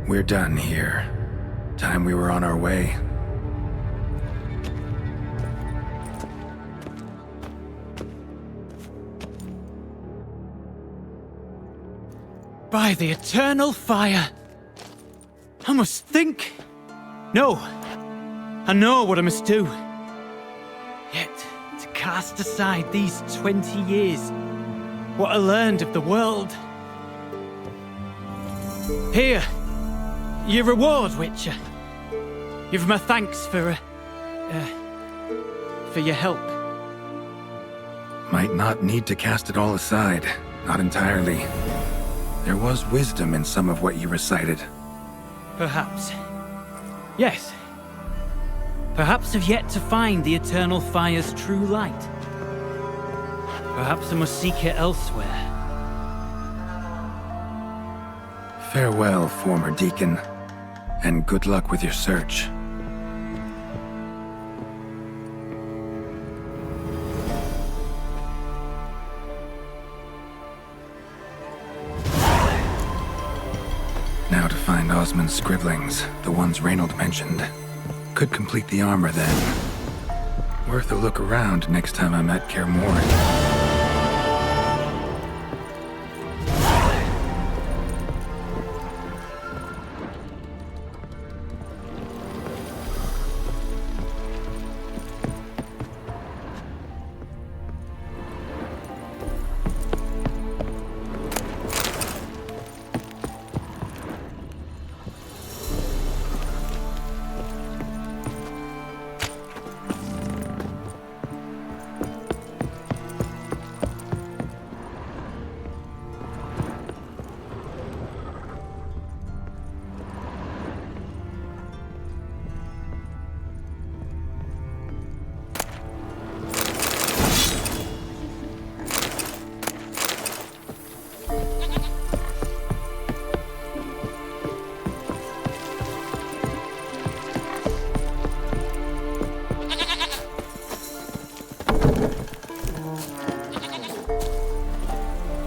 We're done here. Time we were on our way. By the eternal fire! I must think! No! I know what I must do. Yet, to cast aside these 20 years, what I learned of the world. Here! Your reward, Witcher. You've my thanks for your help. Might not need to cast it all aside. Not entirely. There was wisdom in some of what you recited. Perhaps. Yes. Perhaps I've yet to find the eternal fire's true light. Perhaps I must seek it elsewhere. Farewell, former deacon. And good luck with your search. Now to find Osmond's scribblings, the ones Reynold mentioned. Could complete the armor then. Worth a look around next time I'm at Kaer Morhen.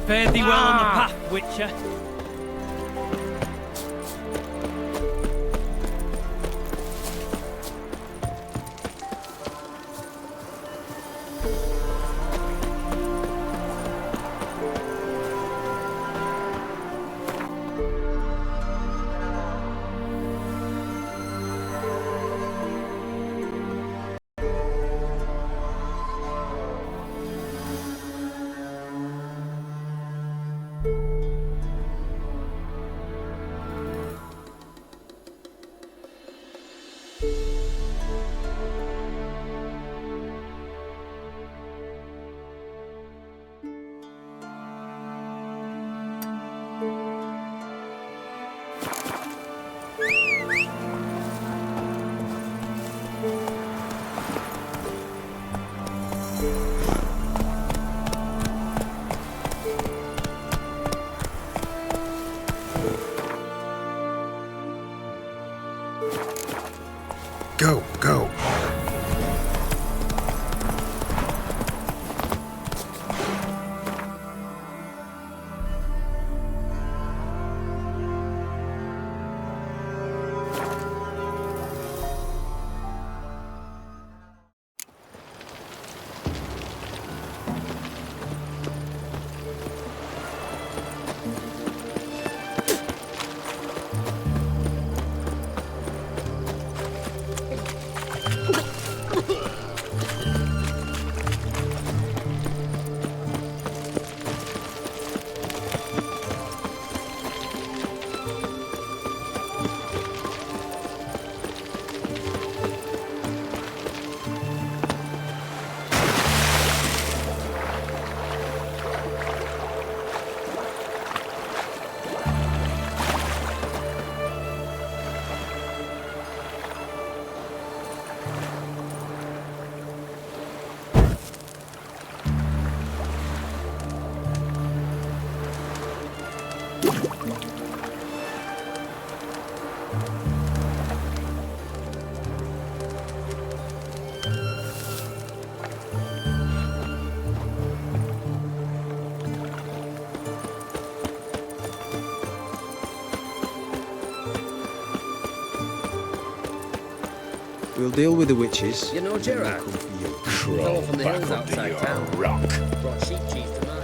Fare thee well on the path, Witcher. Go, go. We'll deal with the witches. You know Gerard? Come for you. Crawl from the back hills under outside your town. rock. Brought sheep cheese tonight.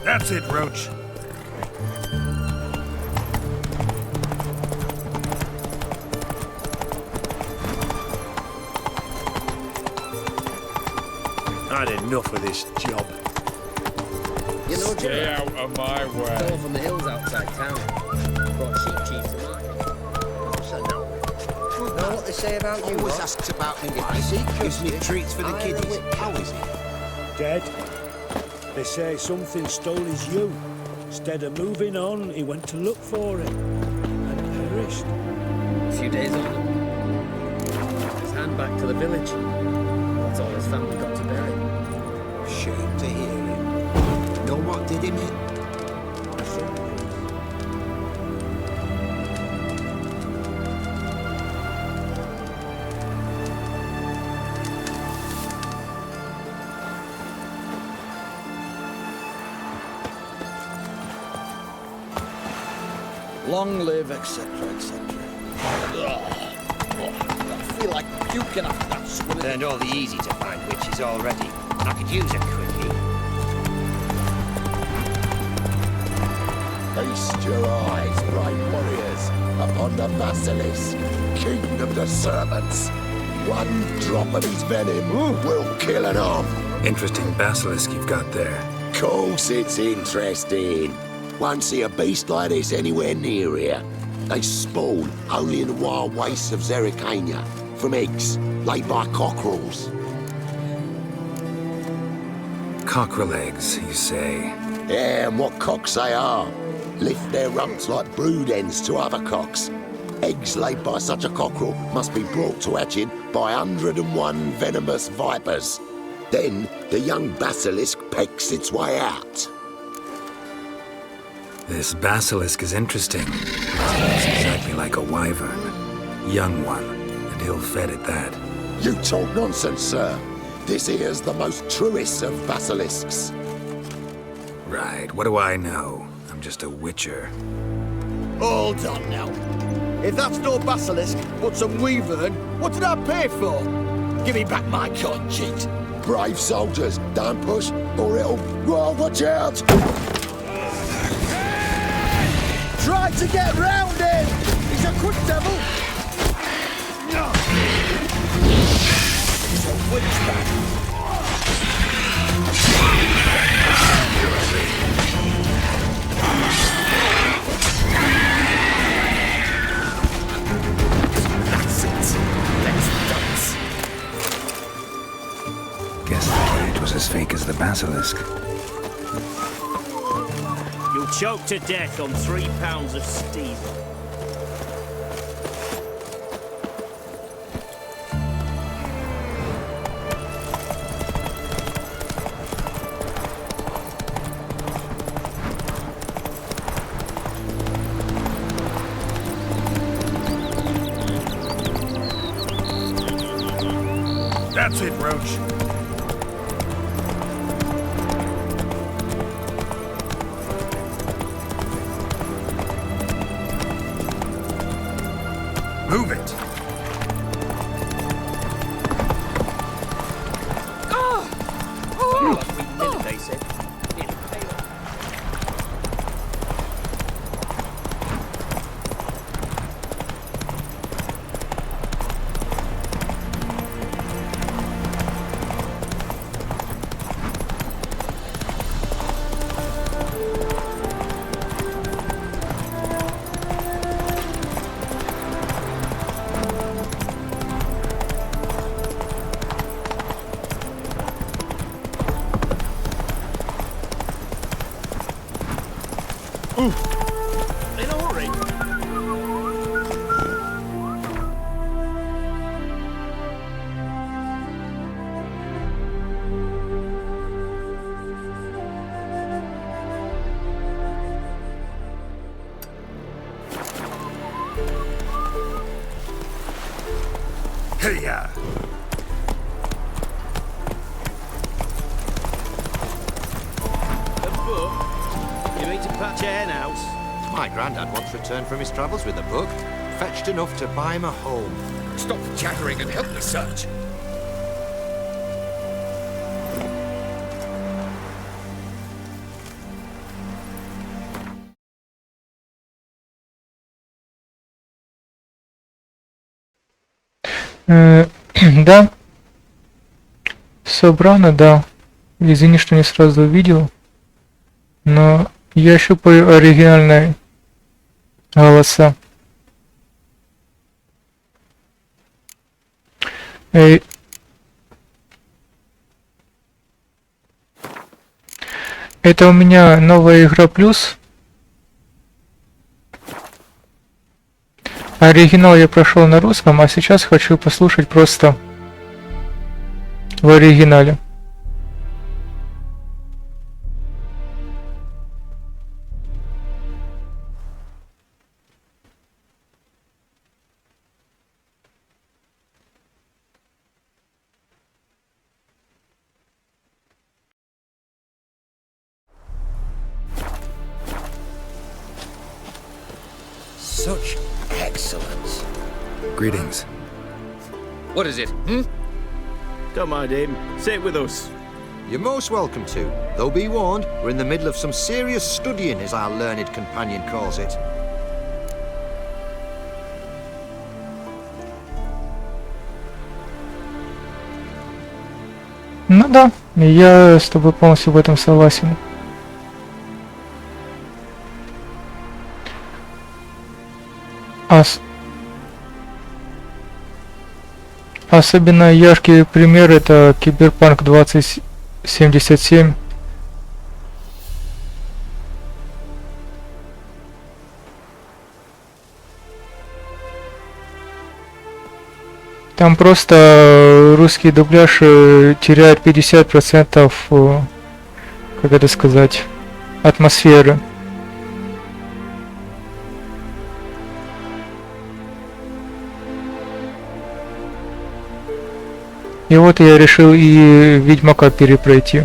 That's it, Roach. I'd enough of this job. You know Stay Gerard? out of my way. Fell from the hills outside town. Brought sheep cheese tonight. Know what they say about you? Always what? asks about me if I see. Gives me treats for the kiddies. How is he? Dead. They say something stole his ewe. Instead of moving on, he went to look for it. And perished. A few days on. His hand back to the village. That's all his family got to bury. Shame to hear him. Know what did him in? Long live, etc., etc. I feel like puking after that swim. Turned all the easy to find witches already. I could use a quickie. Feast your eyes, brave warriors, upon the basilisk, king of the serpents. One drop of his venom will kill an arm. Interesting basilisk you've got there. Course it's interesting. Won't see a beast like this anywhere near here. They spawn only in the wild wastes of Zerrikania, from eggs laid by cockerels. Cockerel eggs, you say? Yeah, and what cocks they are. Lift their rumps like brood hens to other cocks. Eggs laid by such a cockerel must be brought to hatching by 101 venomous vipers. Then the young basilisk pecks its way out. This basilisk is interesting. It's exactly like a wyvern. Young one, and ill-fed at that. You talk nonsense, sir. This here's the most truest of basilisks. Right, what do I know? I'm just a witcher. Hold on now. If that's no basilisk, but some wyvern, what did I pay for? Give me back my coin, cheat. Brave soldiers, don't push, or it'll... Well, watch out! Try to get round him! He's a quick devil! He's a witchman! That's it. Let's dance. Guess the cage was as fake as the basilisk. You'll choke to death on 3 pounds of steel. That's it, Roach. Move it. They said. In a hurry. Hey-ya! A book? You mean to patch a hen house? My granddad once returned from his travels with a book. Fetched enough to buy him a home. Stop chattering and help me search. Да. Собрано, да. Извини, что не сразу увидел. Но я щупаю оригинальные голоса. Это у меня новая игра плюс. Оригинал я прошел на русском, а сейчас хочу послушать просто в оригинале. Such excellence. Greetings. What is it, Don't mind him. Sit with us. You're most welcome to. Though be warned, we're in the middle of some serious studying, as our learned companion calls it. Ну да, я с тобой полностью в этом согласен. Особенно яркий пример это Киберпанк 2077. Там просто русский дубляж теряет 50%, как это сказать, атмосферы. И вот я решил и Ведьмака перепройти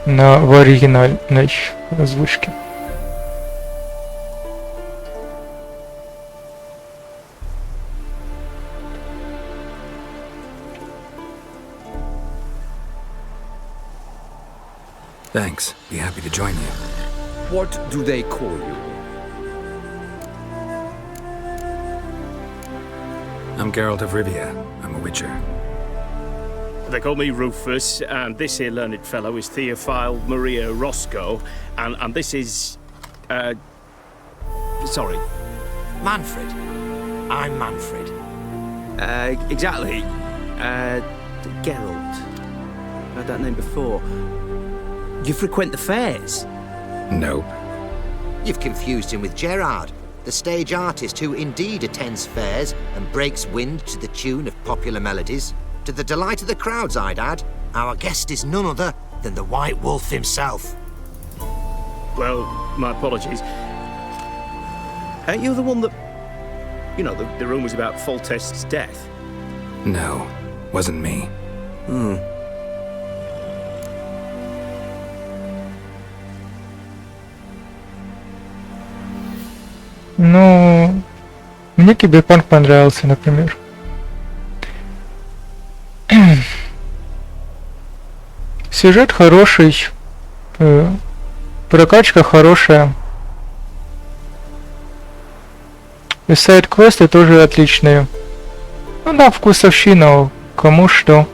в оригинальной озвучке. Thanks. Be happy to join you. What do they call you? I'm Geralt of Rivia. I'm a witcher. They call me Rufus, and this here learned fellow is Theophile Maria Roscoe, and this is, sorry. Manfred. I'm Manfred. Exactly. Geralt. Heard that name before. You frequent the fairs? Nope. You've confused him with Gerard, the stage artist who indeed attends fairs and breaks wind to the tune of popular melodies. To the delight of the crowds, I'd add. Our guest is none other than the White Wolf himself. Well, my apologies. Ain't you the one that... You know, the rumours about Foltest's death? No, wasn't me. Ну, мне Киберпанк понравился, например. Сюжет хороший, прокачка хорошая. И сайд-квесты тоже отличные. Ну да, вкусовщина, кому что.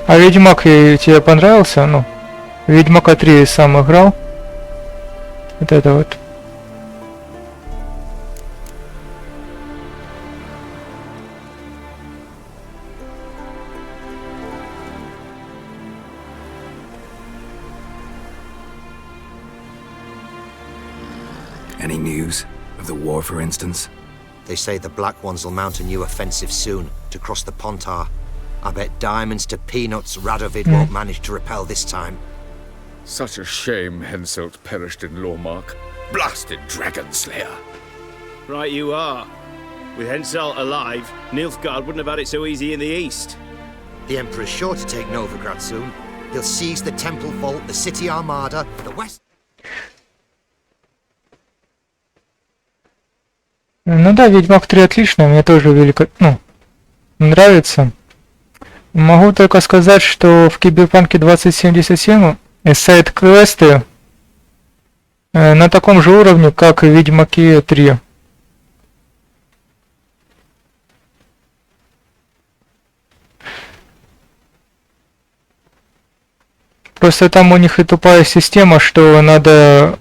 А Ведьмак тебе понравился? Ну, Ведьмака 3 сам играл. Вот это вот. Any news? Of the war, for instance? They say the Black Ones will mount a new offensive soon to cross the Pontar. I bet diamonds to peanuts Radovid won't manage to repel this time. Such a shame Henselt perished in Lormark. Blasted dragon slayer. Right you are. With Henselt alive, Nilfgaard wouldn't have had it so easy in the east. The Emperor's sure to take Novigrad soon. He'll seize the Temple Vault, the City Armada, the West... Ну да, Ведьмак 3 отлично, мне тоже нравится. Могу только сказать, что в Киберпанке 2077 сайт-квесты на таком же уровне, как и в Ведьмаке 3. Просто там у них и тупая система, что надо...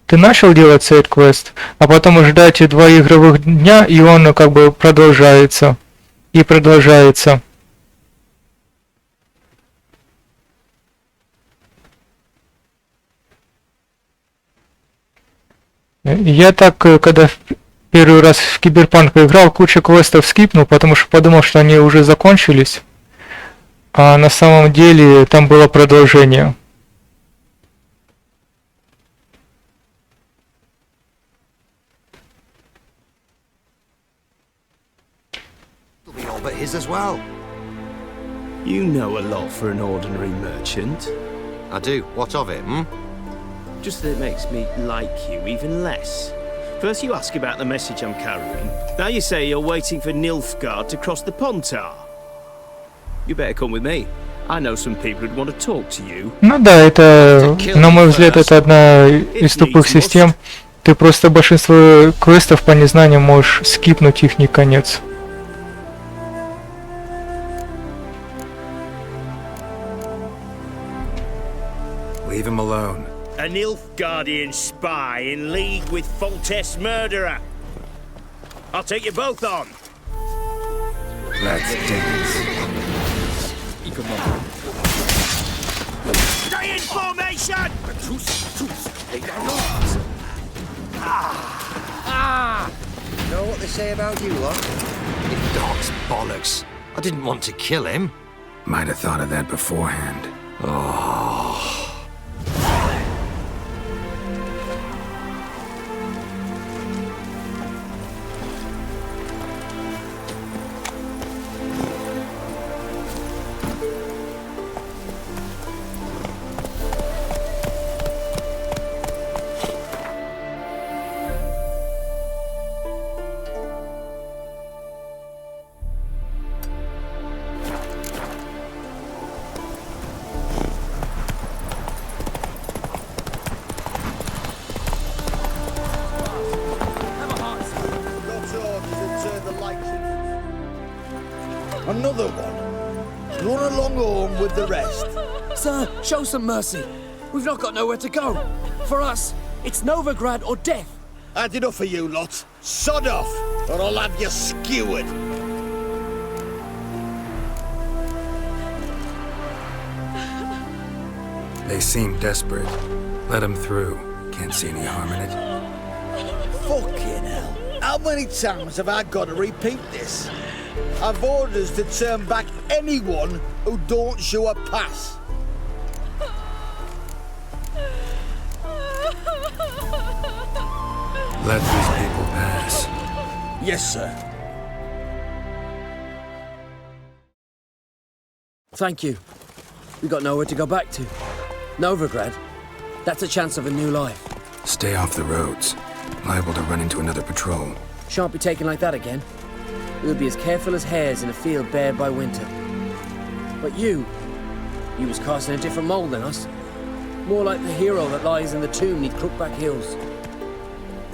Ты начал делать сайт-квест, а потом ждать 2 игровых дня, и он как бы продолжается. И продолжается. Я так, когда первый раз в Киберпанк играл, кучу квестов скипнул, потому что подумал, что они уже закончились. А на самом деле там было продолжение. You know a lot for an ordinary merchant. I do. What of it, hmm? Just that it makes me like you even less. First you ask about the message I'm carrying. Now you say you're waiting for Nilfgaard to cross the Pontar. You better come with me. I know some people who'd want to talk to you. Ну да, это, на мой взгляд, это одна из тупых систем. Ты просто большинство квестов по незнанию можешь скипнуть их не конец. Leave him alone. A Nilfgaardian spy in league with Foltest murderer. I'll take you both on. Let's dance. Stay in formation! You know what they say about you, lot? You dog's bollocks. I didn't want to kill him. Might have thought of that beforehand. Oh. Another one. Run along home with the rest. Sir, show some mercy. We've not got nowhere to go. For us, it's Novigrad or death. Had enough of you lot. Sod off, or I'll have you skewered. They seem desperate. Let them through. Can't see any harm in it. Fucking hell. How many times have I got to repeat this? I've orders to turn back anyone who don't show a pass. Let these people pass. Yes, sir. Thank you. We got nowhere to go back to. Novigrad. That's a chance of a new life. Stay off the roads. Liable to run into another patrol. Shan't be taken like that again. We'll be as careful as hares in a field bared by winter. But you was cast in a different mould than us. More like the hero that lies in the tomb neath Crookback Hills.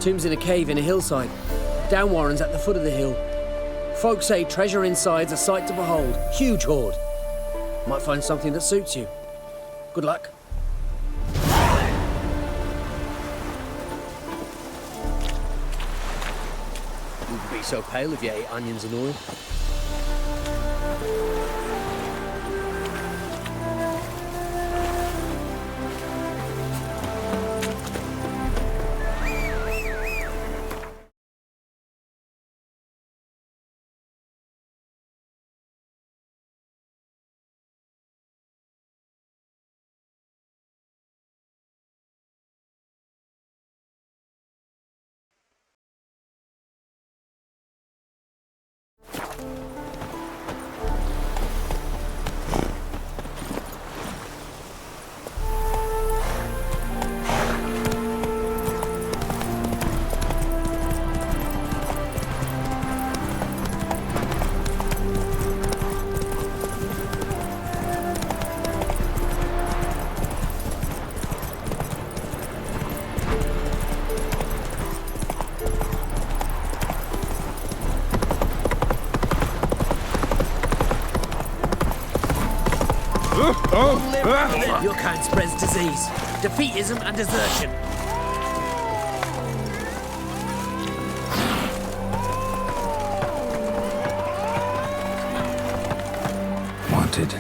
Tomb's in a cave in a hillside. Down Warren's at the foot of the hill. Folks say treasure inside's a sight to behold. Huge hoard. Might find something that suits you. Good luck. Wouldn't be so pale if you ate onions and oil. Your kind spreads disease, defeatism and desertion. Wanted.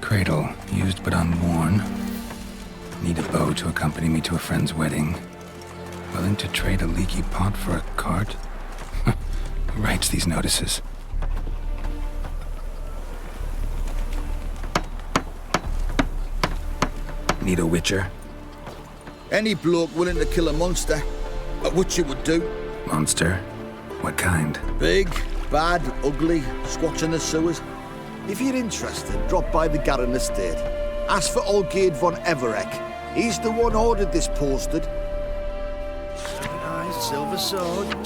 Cradle, used but unworn. Need a bow to accompany me to a friend's wedding. Willing to trade a leaky pot for a cart? Who writes these notices? Need a witcher? Any bloke willing to kill a monster, a witcher would do. Monster? What kind? Big, bad, ugly, squats in the sewers. If you're interested, drop by the Garren estate. Ask for Olgierd von Everek. He's the one ordered this posted. A nice silver sword.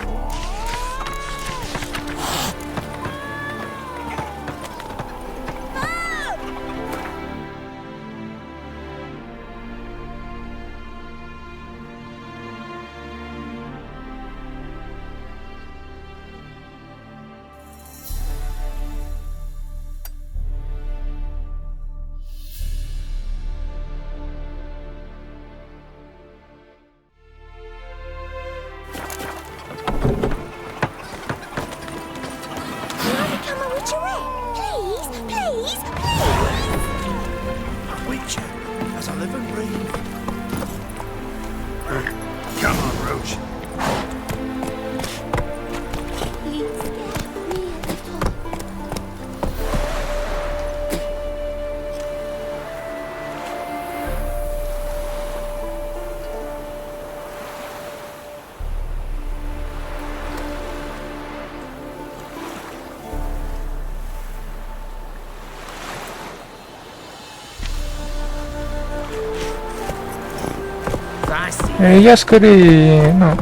Я скорее,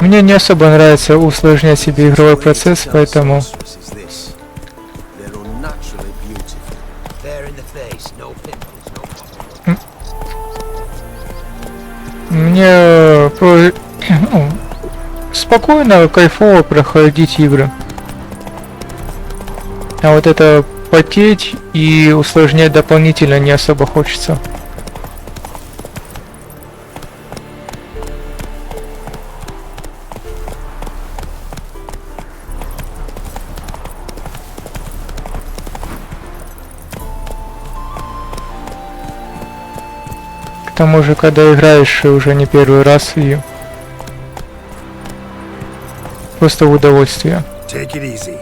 мне не особо нравится усложнять себе игровой процесс, поэтому мне спокойно, кайфово проходить игры. А вот это потеть и усложнять дополнительно не особо хочется. К тому же, когда играешь уже не первый раз, и просто в удовольствие. Take it easy.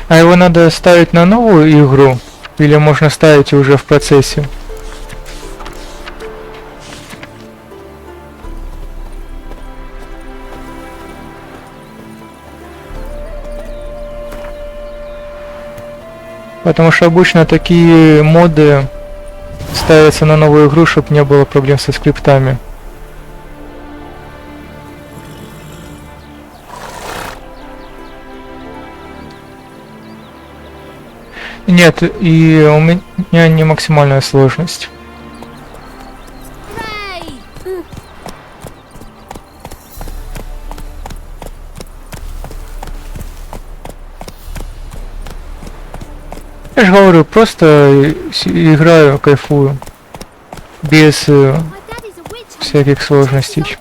А его надо ставить на новую игру, или можно ставить уже в процессе? Потому что обычно такие моды ставятся на новую игру, чтобы не было проблем со скриптами. Нет, и у меня не максимальная сложность. Я же говорю, просто играю, кайфую. Без всяких сложностей.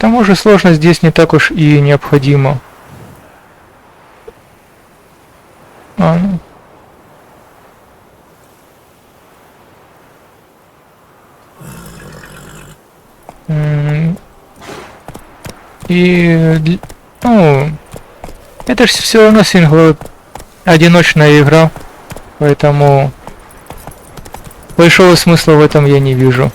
К тому же сложность здесь не так уж и необходима. Ну. И, ну, это же все равно сингловая одиночная игра, поэтому большого смысла в этом я не вижу.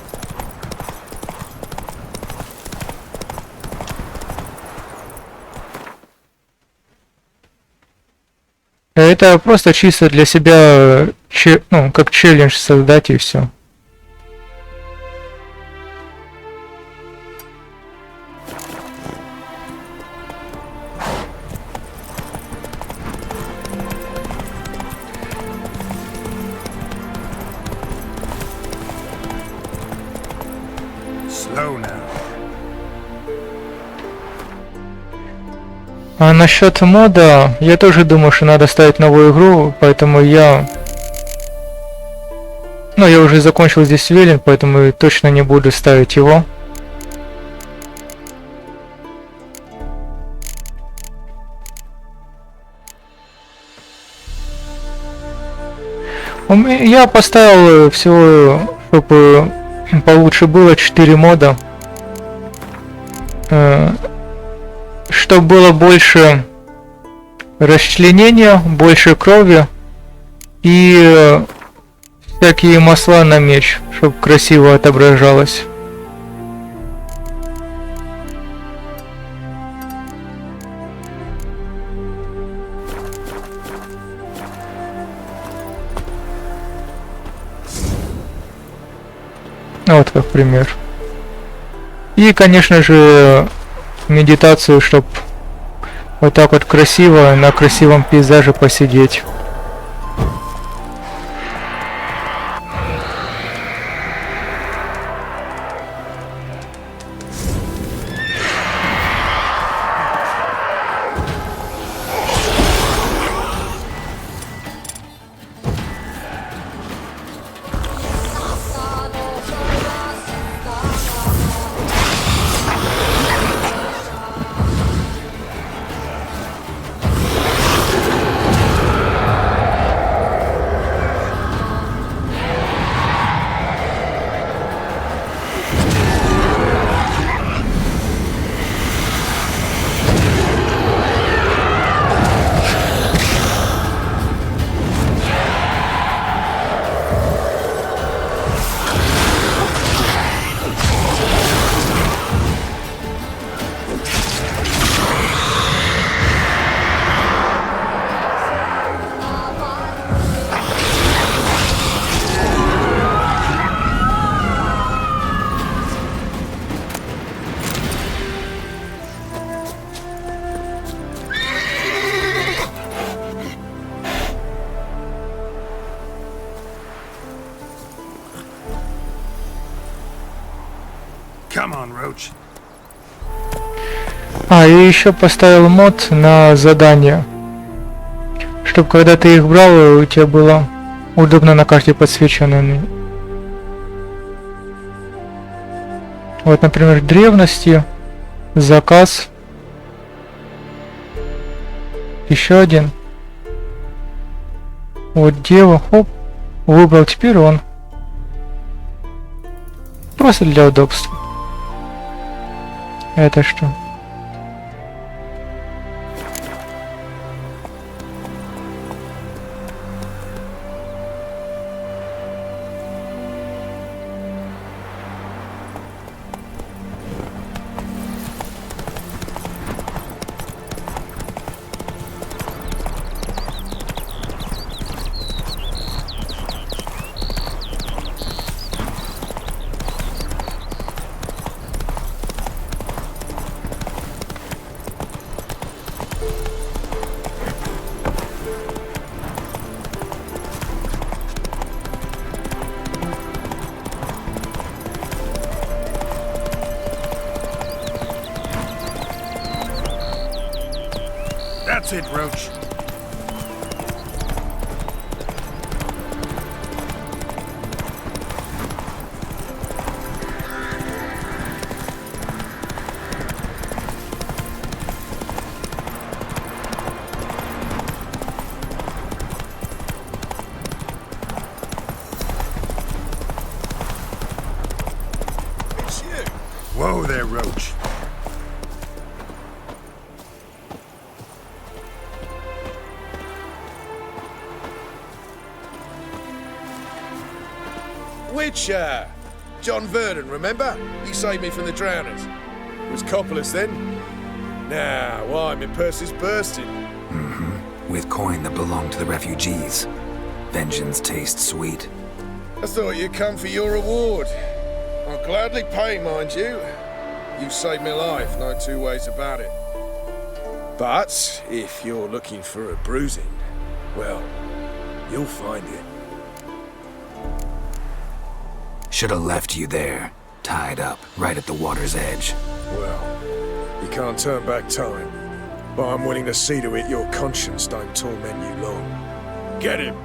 Это просто чисто для себя, ну, как челлендж создать и все. А насчет мода, я тоже думаю, что надо ставить новую игру, поэтому я... Ну, я уже закончил здесь Велен, поэтому точно не буду ставить его. Я поставил всего, чтобы получше было 4 мода. Чтобы было больше расчленения, больше крови и всякие масла на меч, чтобы красиво отображалось. Вот как пример. И, конечно же, медитацию, чтобы вот так вот красиво на красивом пейзаже посидеть. А, я еще поставил мод на задания, чтобы когда ты их брал, у тебя было удобно на карте подсвечено. Вот, например, древности, заказ, еще один. Вот дева, хоп, выбрал, теперь он. Просто для удобства. Это что? That's it, Roach. Roach. Which, John Vernon, remember? You saved me from the drowners. It was Coppolis then. Now, why, my purse is bursting. Mm-hmm. With coin that belonged to the refugees. Vengeance tastes sweet. I thought you'd come for your reward. I'll gladly pay, mind you. You saved my life, no two ways about it. But if you're looking for a bruising, well, you'll find it. Should have left you there, tied up, right at the water's edge. Well, you can't turn back time. But I'm willing to see to it your conscience don't torment you long. Get him!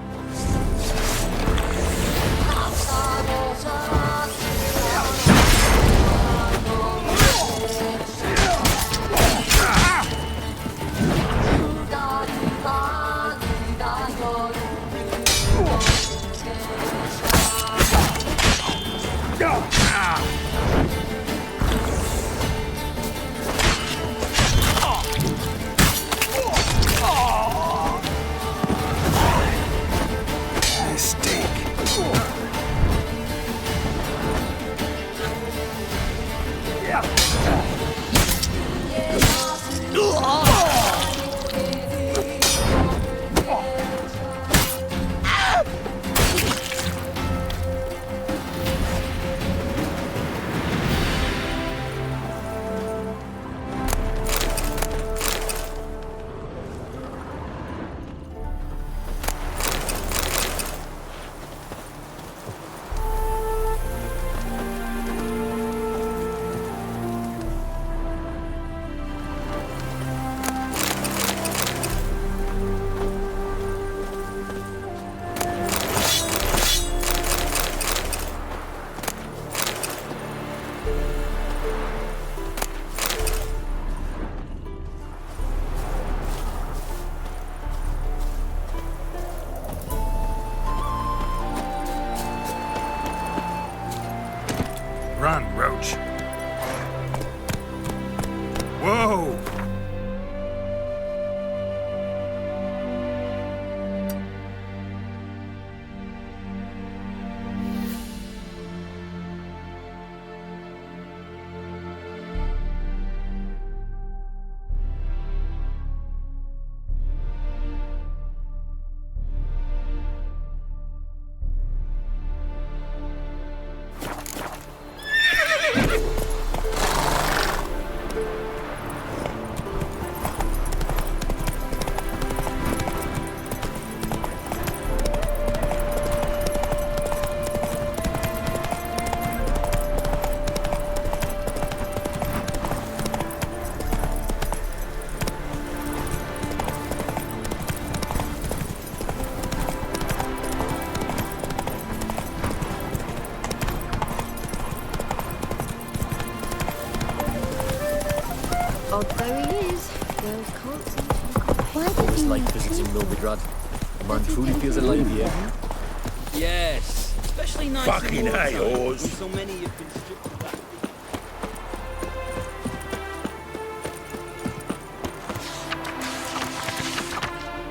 Run, Roach. Whoa! Although he is, girls can't seem to. It's like visiting Milvidrod. A man truly feels alive here. Yes, especially nice. Fucking hey, when Oz. so many have been stripped back.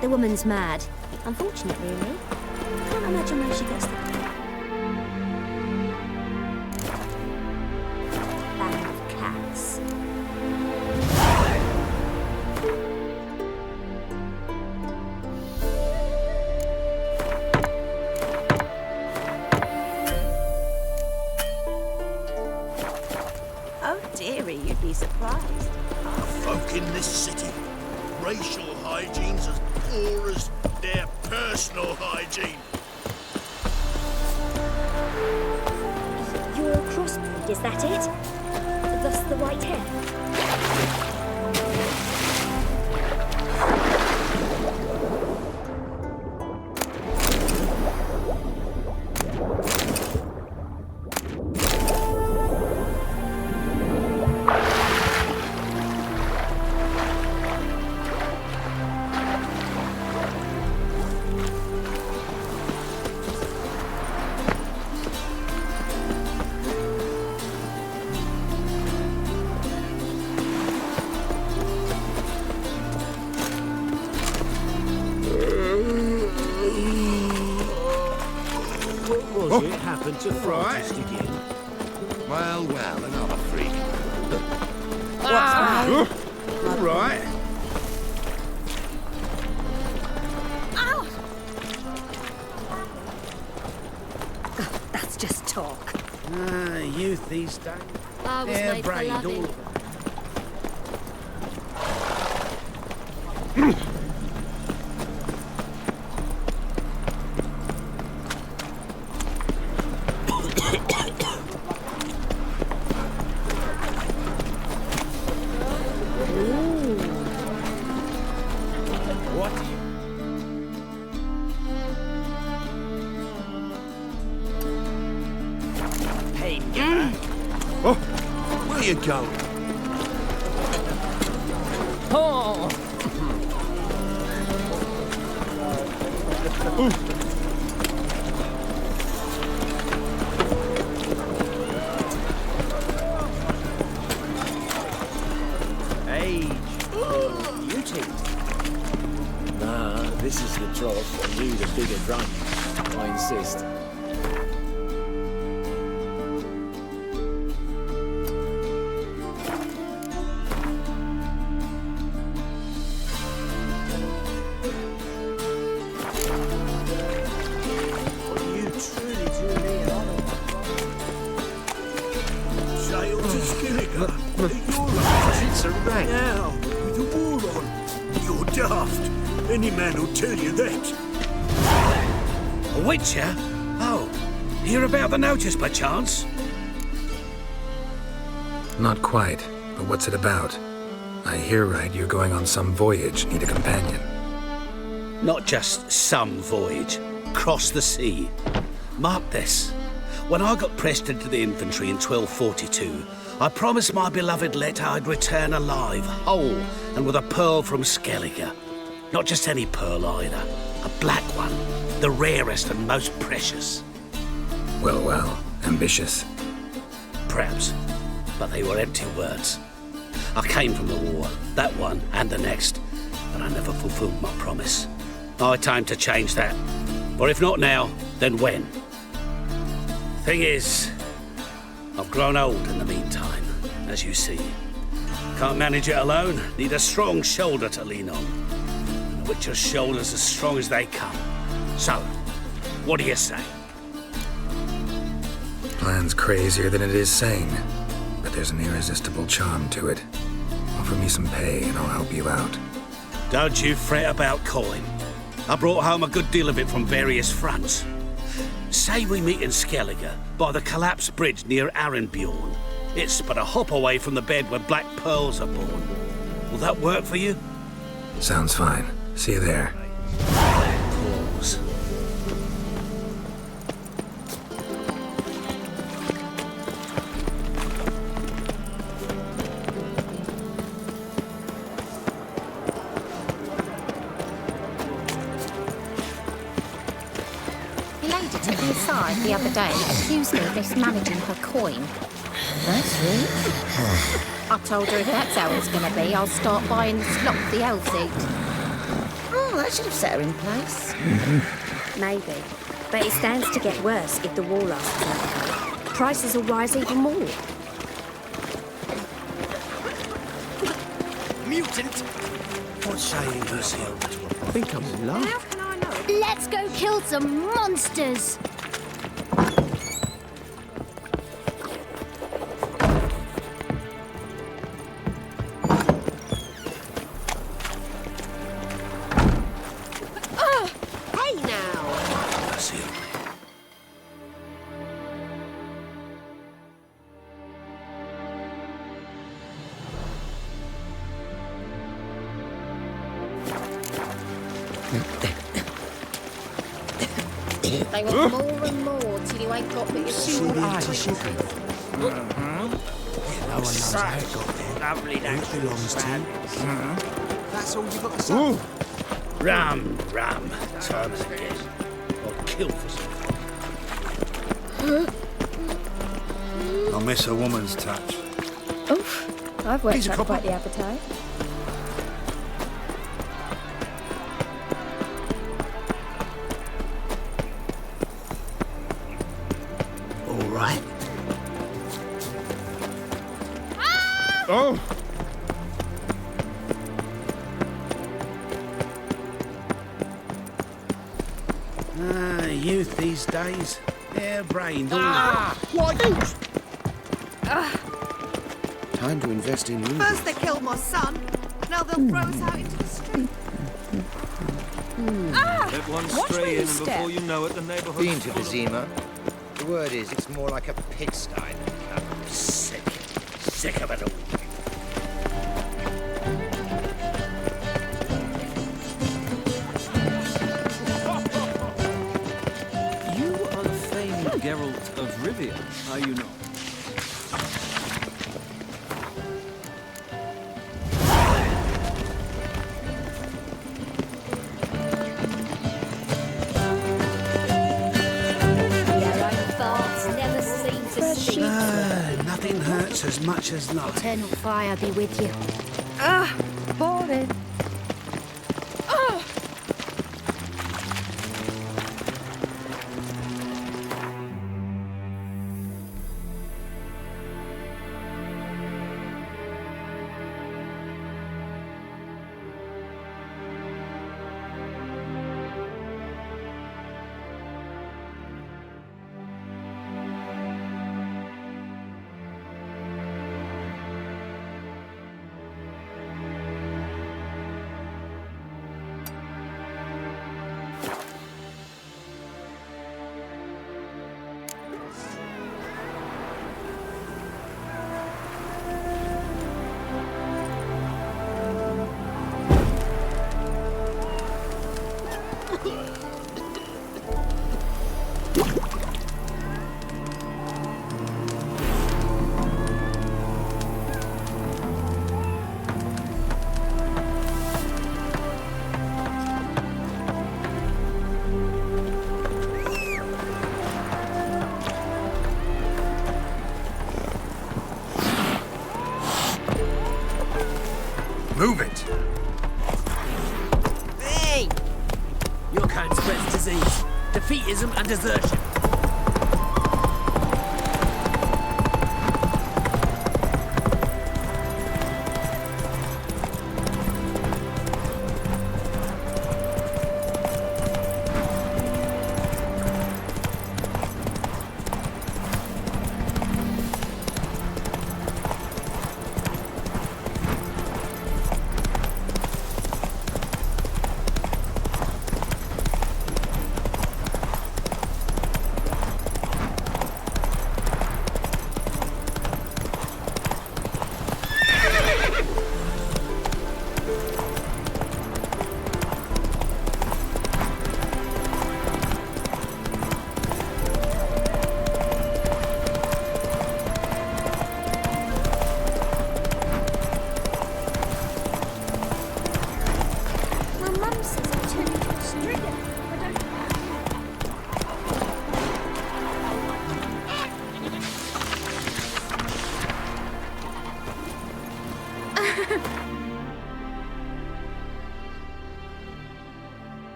The woman's mad. Unfortunate, really. Can't imagine where she gets the bag of cats. Oh dearie, you'd be surprised. Folk in this city, racial hygiene's as poor as their personal hygiene. You're a crossbreed, is that it? Thus the white hair? Welcome to Fright again. Well, another freak. All right. That's just talk. Youth these days. I was made for Hair-brained, loving. all of Where you going? Oh! age. Beauty. Nah, this is the trough, and you the bigger drum. I insist. You truly do lean on it. Sail to Skilliger. You're right. It's a wreck. Now, with the war on, you're daft. Any man will tell you that. A witcher? Oh, hear about the notice by chance? Not quite, but what's it about? I hear right you're going on some voyage, need a companion. Not just some voyage. Cross the sea. Mark this. When I got pressed into the infantry in 1242, I promised my beloved Letta I'd return alive, whole, and with a pearl from Skellige. Not just any pearl either. A black one. The rarest and most precious. Well, ambitious. Perhaps. But they were empty words. I came from the war, that one and the next, but I never fulfilled my promise. High time to change that. Or if not now, then when? Thing is, I've grown old in the meantime, as you see. Can't manage it alone, need a strong shoulder to lean on. And the Witcher's shoulders as strong as they come. So, what do you say? Plan's crazier than it is sane, but there's an irresistible charm to it. Offer me some pay and I'll help you out. Don't you fret about coin. I brought home a good deal of it from various fronts. Say we meet in Skellige, by the collapsed bridge near Arenbjorn. It's but a hop away from the bed where black pearls are born. Will that work for you? Sounds fine. See you there. Pause. Took me aside the other day, accused me of mismanaging her coin. That's rude. I told her if that's how it's going to be, I'll start buying the slop the elves eat. Oh, that should have set her in place. Maybe. But it stands to get worse if the war lasts longer. Prices will rise even more. Mutant! What's saying this here? I think I'm in love. How can I know? Let's go kill some monsters! Hey now! They want more and more till you ain't got but your shoe. No one knows how it got there. Lovely, that belongs to. That's all you got to say. Rum. Time again. I'll kill for some. I miss a woman's touch. Oof. I've worked out quite the appetite. youth these days. Hair-brained. Why? Time to invest in you. First they killed my son, now they'll throw us out into the street. Let one stray in, and before you know it, the neighborhood. Been to Vizima? The word is, it's more like a pigsty than camp. Sick of it all. You are the famed Geralt of Rivia, are you not? Nothing hurts as much as life. Eternal fire be with you. Boring. Move it! Hey! Your kind spreads disease, defeatism and desertion.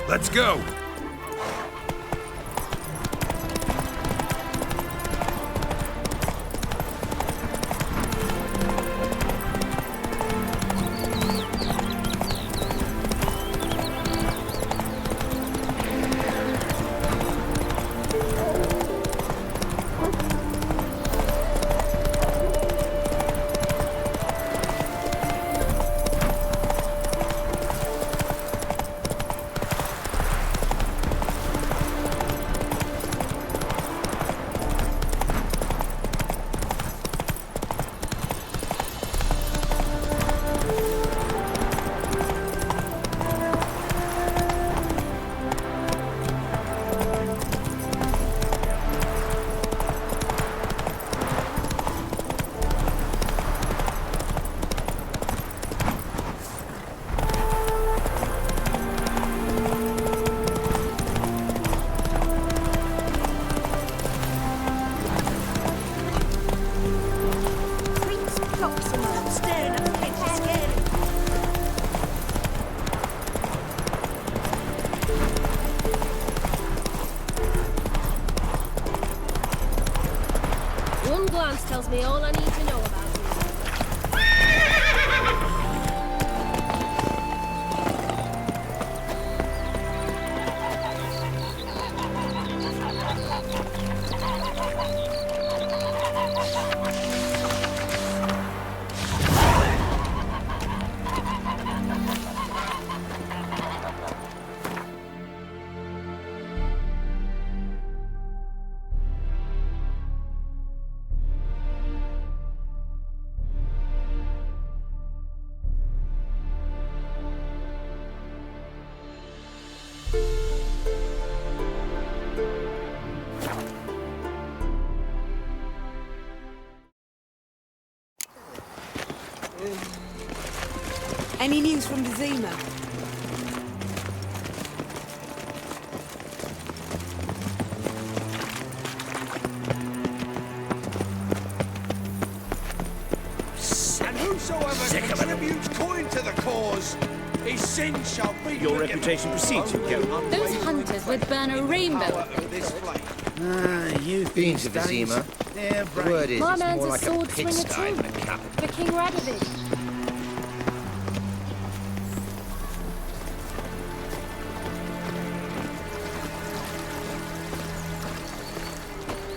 Let's go! Tells me all I need to know about you. Any news from the Zima? And whosoever contributes coin to the cause, his sin shall be Your reputation precedes you, Geralt. Those hunters would burn a rainbow if they could. You've been to the Zima. The word is My it's man's more a like a sword pigsty swinger than a too. cabin. For King Radovid.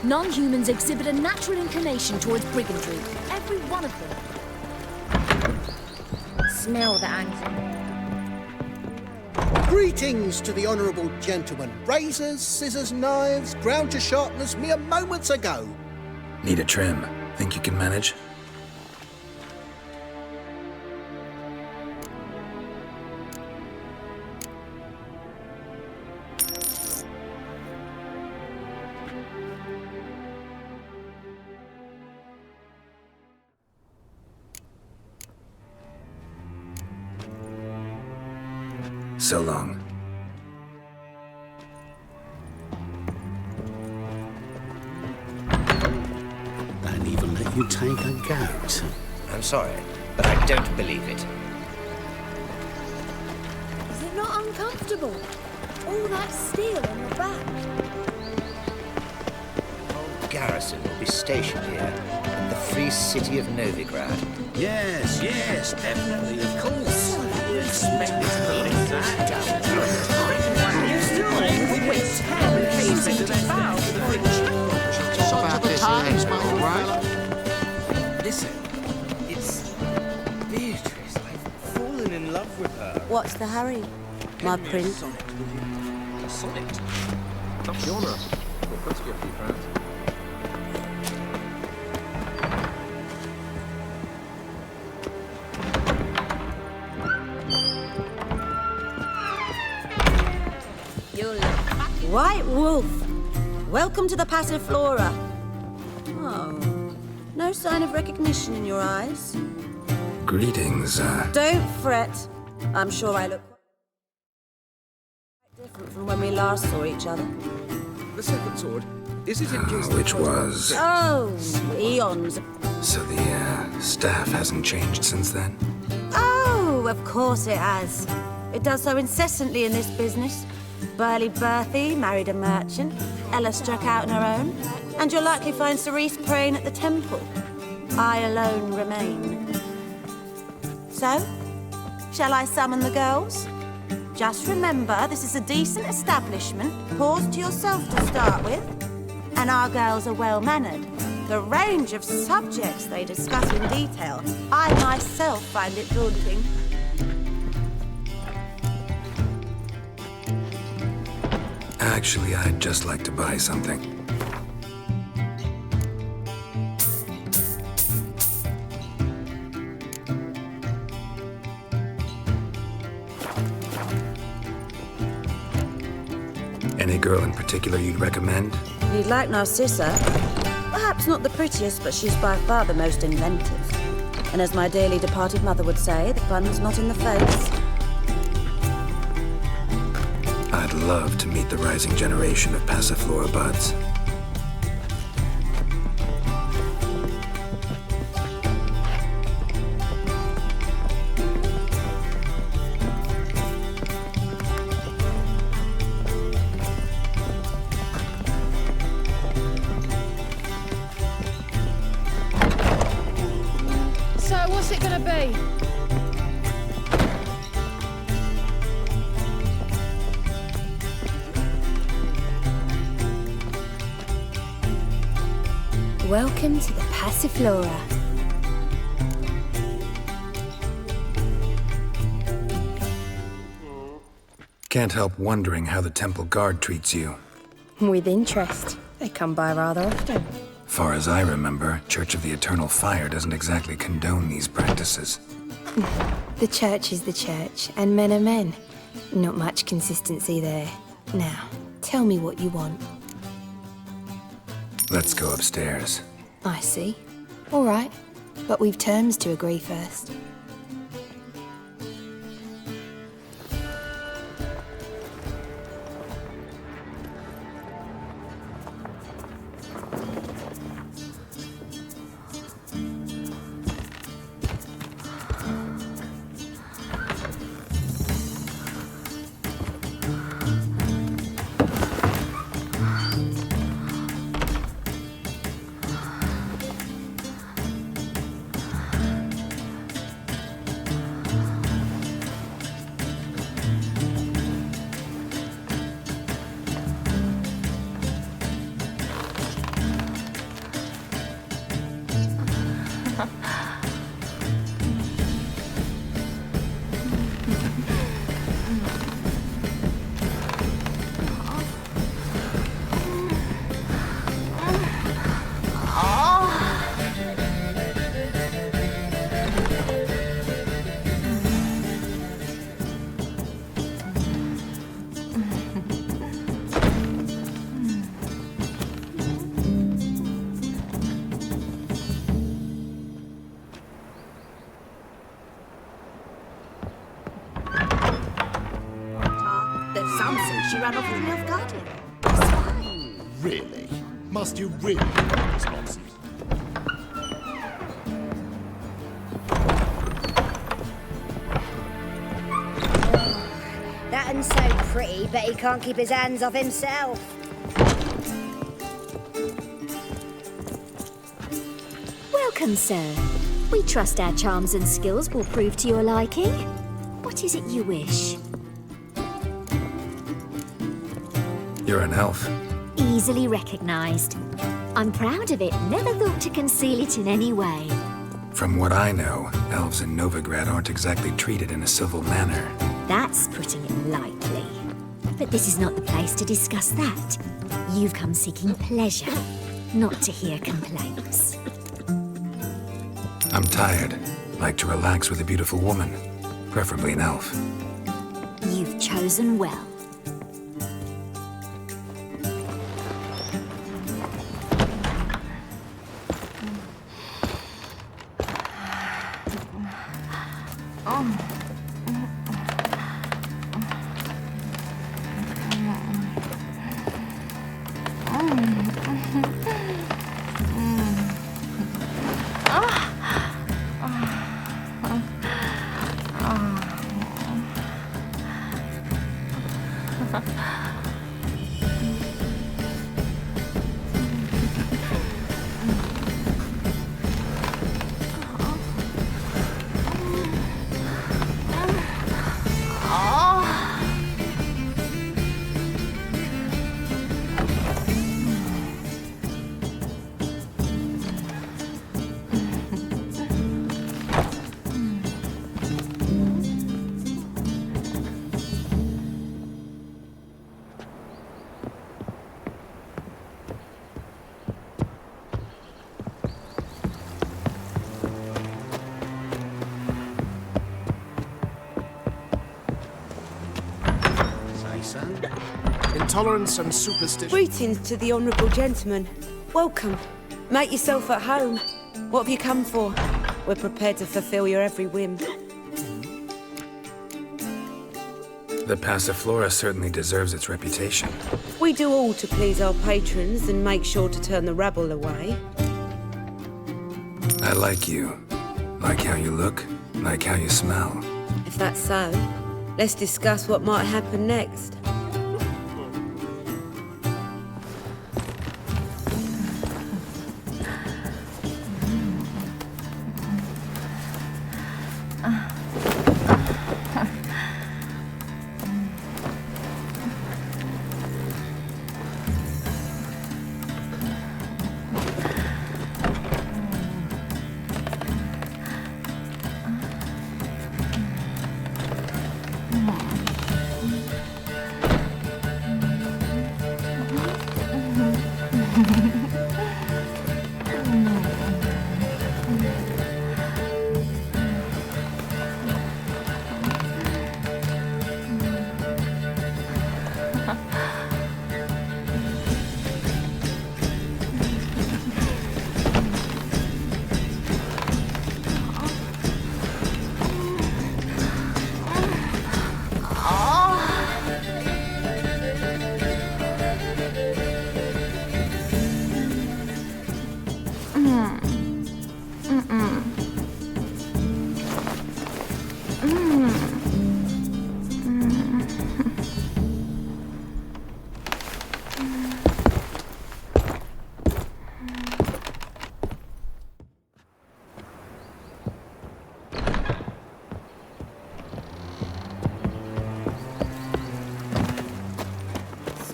Non-humans exhibit a natural inclination towards brigandry. Every one of them. Smell the anger. Greetings to the honourable gentleman. Razors, scissors, knives, ground to sharpness mere moments ago. Need a trim. Think you can manage? So long. Don't even let you take a goat. I'm sorry, but I don't believe it. Is it not uncomfortable? All that steel on your back. Garrison will be stationed here in the free city of Novigrad. Yes, yes, definitely, of course. You expect it to be like that. You still always have a case into that vow for the Just about this times, all right? Listen, it's Beatrice. I've fallen in love with her. What's the hurry, my prince? A sonnet. Top genre. We'll put you a few pounds. White Wolf, welcome to the Passiflora. Oh, no sign of recognition in your eyes. Greetings, Don't fret. I'm sure I look quite different from when we last saw each other. The second sword, is it in case which was... Oh, eons. So the, staff hasn't changed since then? Oh, of course it has. It does so incessantly in this business. Burly Berthy married a merchant, Ella struck out on her own, and you'll likely find Cerise praying at the temple. I alone remain. So, shall I summon the girls? Just remember, this is a decent establishment. Pause to yourself to start with. And our girls are well-mannered. The range of subjects they discuss in detail, I myself find it daunting. Actually, I'd just like to buy something. Any girl in particular you'd recommend? You'd like Narcissa? Perhaps not the prettiest, but she's by far the most inventive. And as my dearly departed mother would say, the fun's not in the face. I'd love to meet the rising generation of Passiflora buds. Welcome to the Passiflora. Can't help wondering how the temple guard treats you. With interest. They come by rather often. Far as I remember, Church of the Eternal Fire doesn't exactly condone these practices. The church is the church, and men are men. Not much consistency there. Now, tell me what you want. Let's go upstairs. I see. All right. But we've terms to agree first. She ran off with an elf guardian. Really? Must you really do this nonsense? That un's so pretty, but he can't keep his hands off himself. Welcome, sir. We trust our charms and skills will prove to your liking. What is it you wish? You're an elf. Easily recognized. I'm proud of it. Never thought to conceal it in any way. From what I know, elves in Novigrad aren't exactly treated in a civil manner. That's putting it lightly. But this is not the place to discuss that. You've come seeking pleasure, not to hear complaints. I'm tired. Like to relax with a beautiful woman. Preferably an elf. You've chosen well. Intolerance and superstition. Greetings to the honourable gentleman. Welcome. Make yourself at home. What have you come for? We're prepared to fulfill your every whim. The Passiflora certainly deserves its reputation. We do all to please our patrons and make sure to turn the rabble away. I like you. Like how you look, like how you smell. If that's so, let's discuss what might happen next.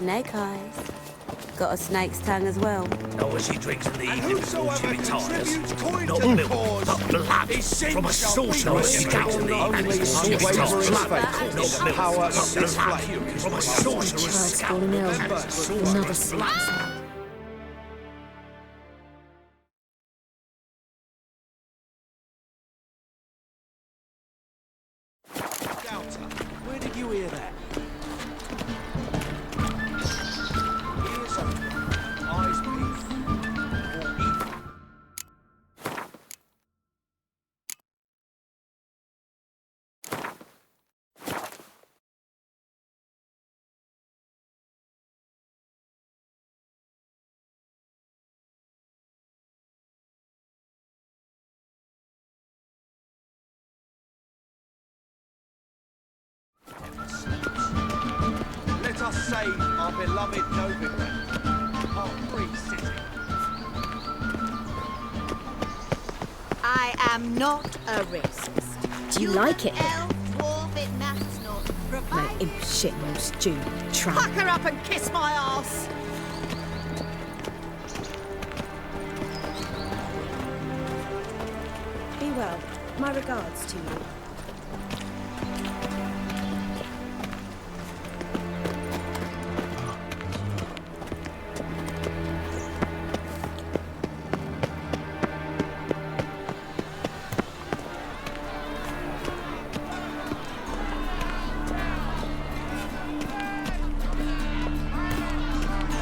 Snake eyes. Got a snake's tongue as well. Know what she drinks in the evening before she retires? Coin Not to the milk, cause. but blood His sin from a shall sorcerer's be scalp in the evening before she retires. Blood, not milk, Power but of this blood flame. from a sorcerer's Child's scalp. fallen ill. Another sleep. Where did you hear that? Ears open, eyes peeled, or evil. Let us save our beloved Novigrad, our free city. I am not a racist. Do you like it? Elf, dwarf, it matters not. No Provide imp shit, no stew, tramp. Fuck her up and kiss my ass. Be well. My regards to you.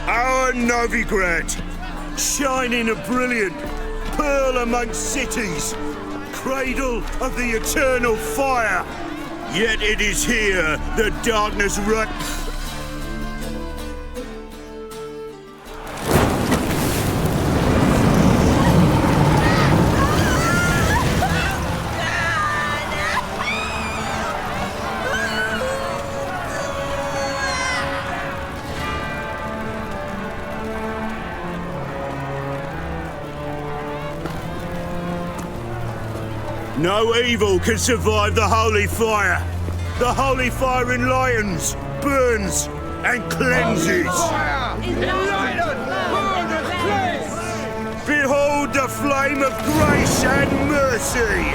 Our Novigrad, shining and brilliant, pearl amongst cities, cradle of the eternal fire. Yet it is here the darkness No evil can survive the holy fire. The holy fire enlightens, burns, and cleanses. Behold the flame of grace and mercy.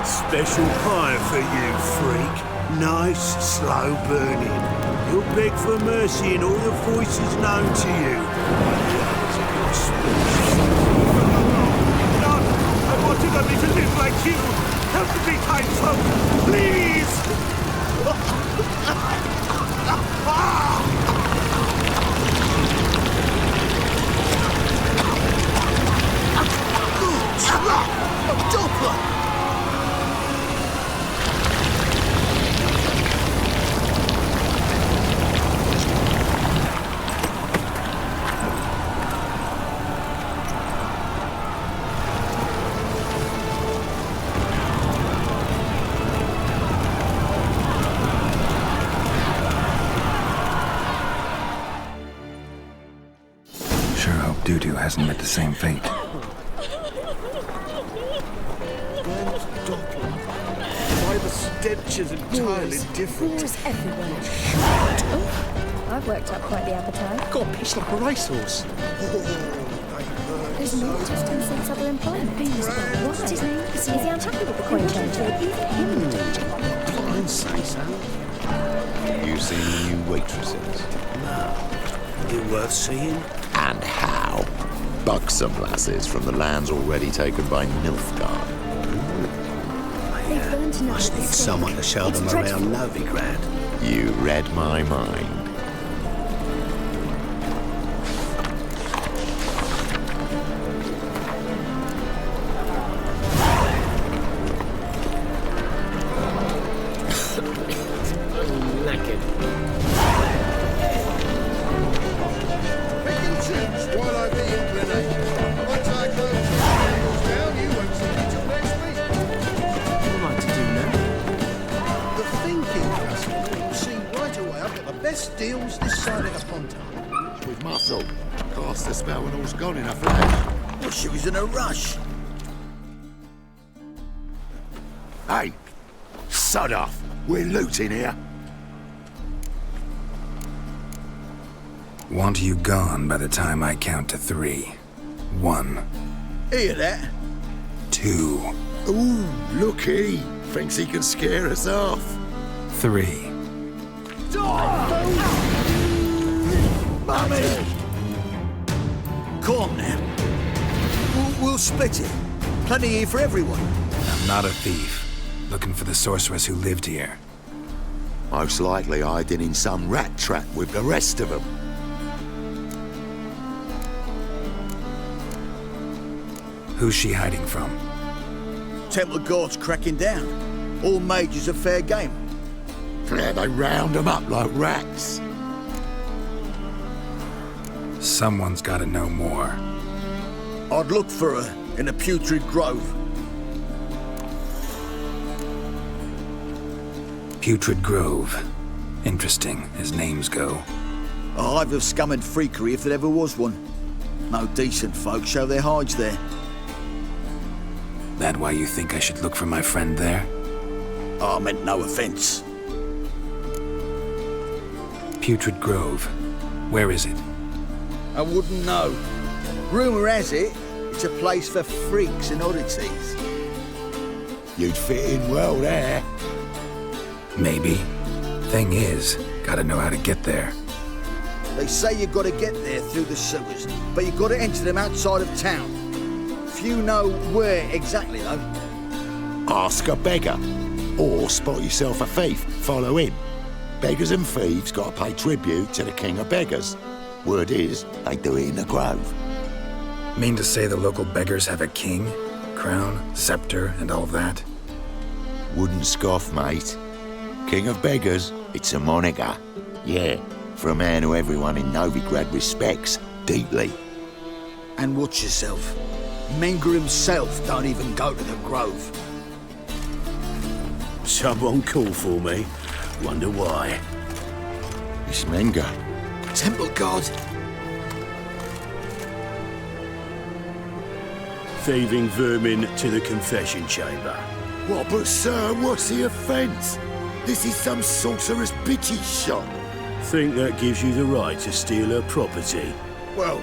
Special fire for you, freak. Nice, slow burning. You'll beg for mercy in all the voices known to you. I wanted only to live like you. Help me, kind folk, please! Doo-doo hasn't met the same fate. Why the stench is entirely different. Wars everywhere. Oh, I've worked up quite the appetite. God, pitch like a racehorse. There's more just in since other employment. What's his name? Is he unhappy with the coin changer? Don't say so. You seen the new waitresses? No. You worth seeing? And how? Buxom lasses from the lands already taken by Nilfgaard. They've learned to know Must need someone to show them around Novigrad. You read my mind. Deals this side of the pond. With muscle. Cast the spell when all's gone in a flash. Well, she was in a rush. Hey, sod off. We're looting here. Want you gone by the time I count to 3. 1. Hear that? 2. Ooh, look he. Thinks he can scare us off. 3. Mummy! Come on now. We'll split it. Plenty here for everyone. I'm not a thief. Looking for the sorceress who lived here. Most likely hiding in some rat trap with the rest of them. Who's she hiding from? Temple guards cracking down. All mages are fair game. Yeah, they round them up like rats. Someone's gotta know more. I'd look for her in a putrid grove. Putrid Grove. Interesting, as names go. A hive of scum and freakery if there ever was one. No decent folk show their hides there. That why you think I should look for my friend there? I meant no offense. Putrid Grove. Where is it? I wouldn't know. Rumour has it, it's a place for freaks and oddities. You'd fit in well there. Maybe. Thing is, gotta know how to get there. They say you've got to get there through the sewers, but you've got to enter them outside of town. Few know where exactly, though. Ask a beggar. Or spot yourself a thief, follow him. Beggars and thieves got to pay tribute to the king of beggars. Word is, they do it in the grove. Mean to say the local beggars have a king? Crown, scepter, and all that? Wouldn't scoff, mate. King of beggars, it's a moniker. Yeah, for a man who everyone in Novigrad respects deeply. And watch yourself. Menger himself don't even go to the grove. Someone call for me. Wonder why. It's Menger. Temple guard. Thieving vermin to the confession chamber. What, but sir, what's the offence? This is some sorcerer's bitchy shop. Think that gives you the right to steal her property? Well,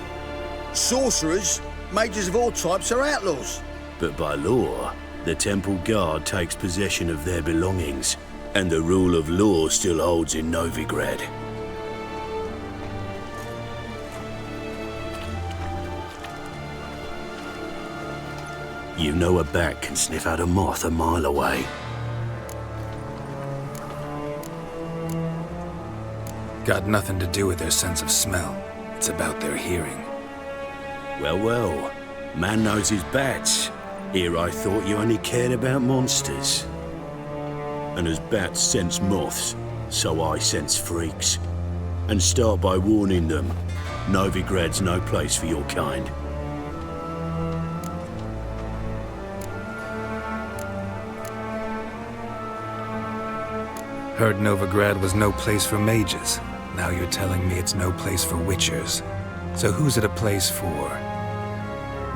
sorcerers, mages of all types are outlaws. But by law, the temple guard takes possession of their belongings, and the rule of law still holds in Novigrad. You know a bat can sniff out a moth a mile away. Got nothing to do with their sense of smell. It's about their hearing. Well, well. Man knows his bats. Here I thought you only cared about monsters. And as bats sense moths, so I sense freaks. And start by warning them. Novigrad's no place for your kind. Heard Novigrad was no place for mages. Now you're telling me it's no place for witchers. So who's it a place for?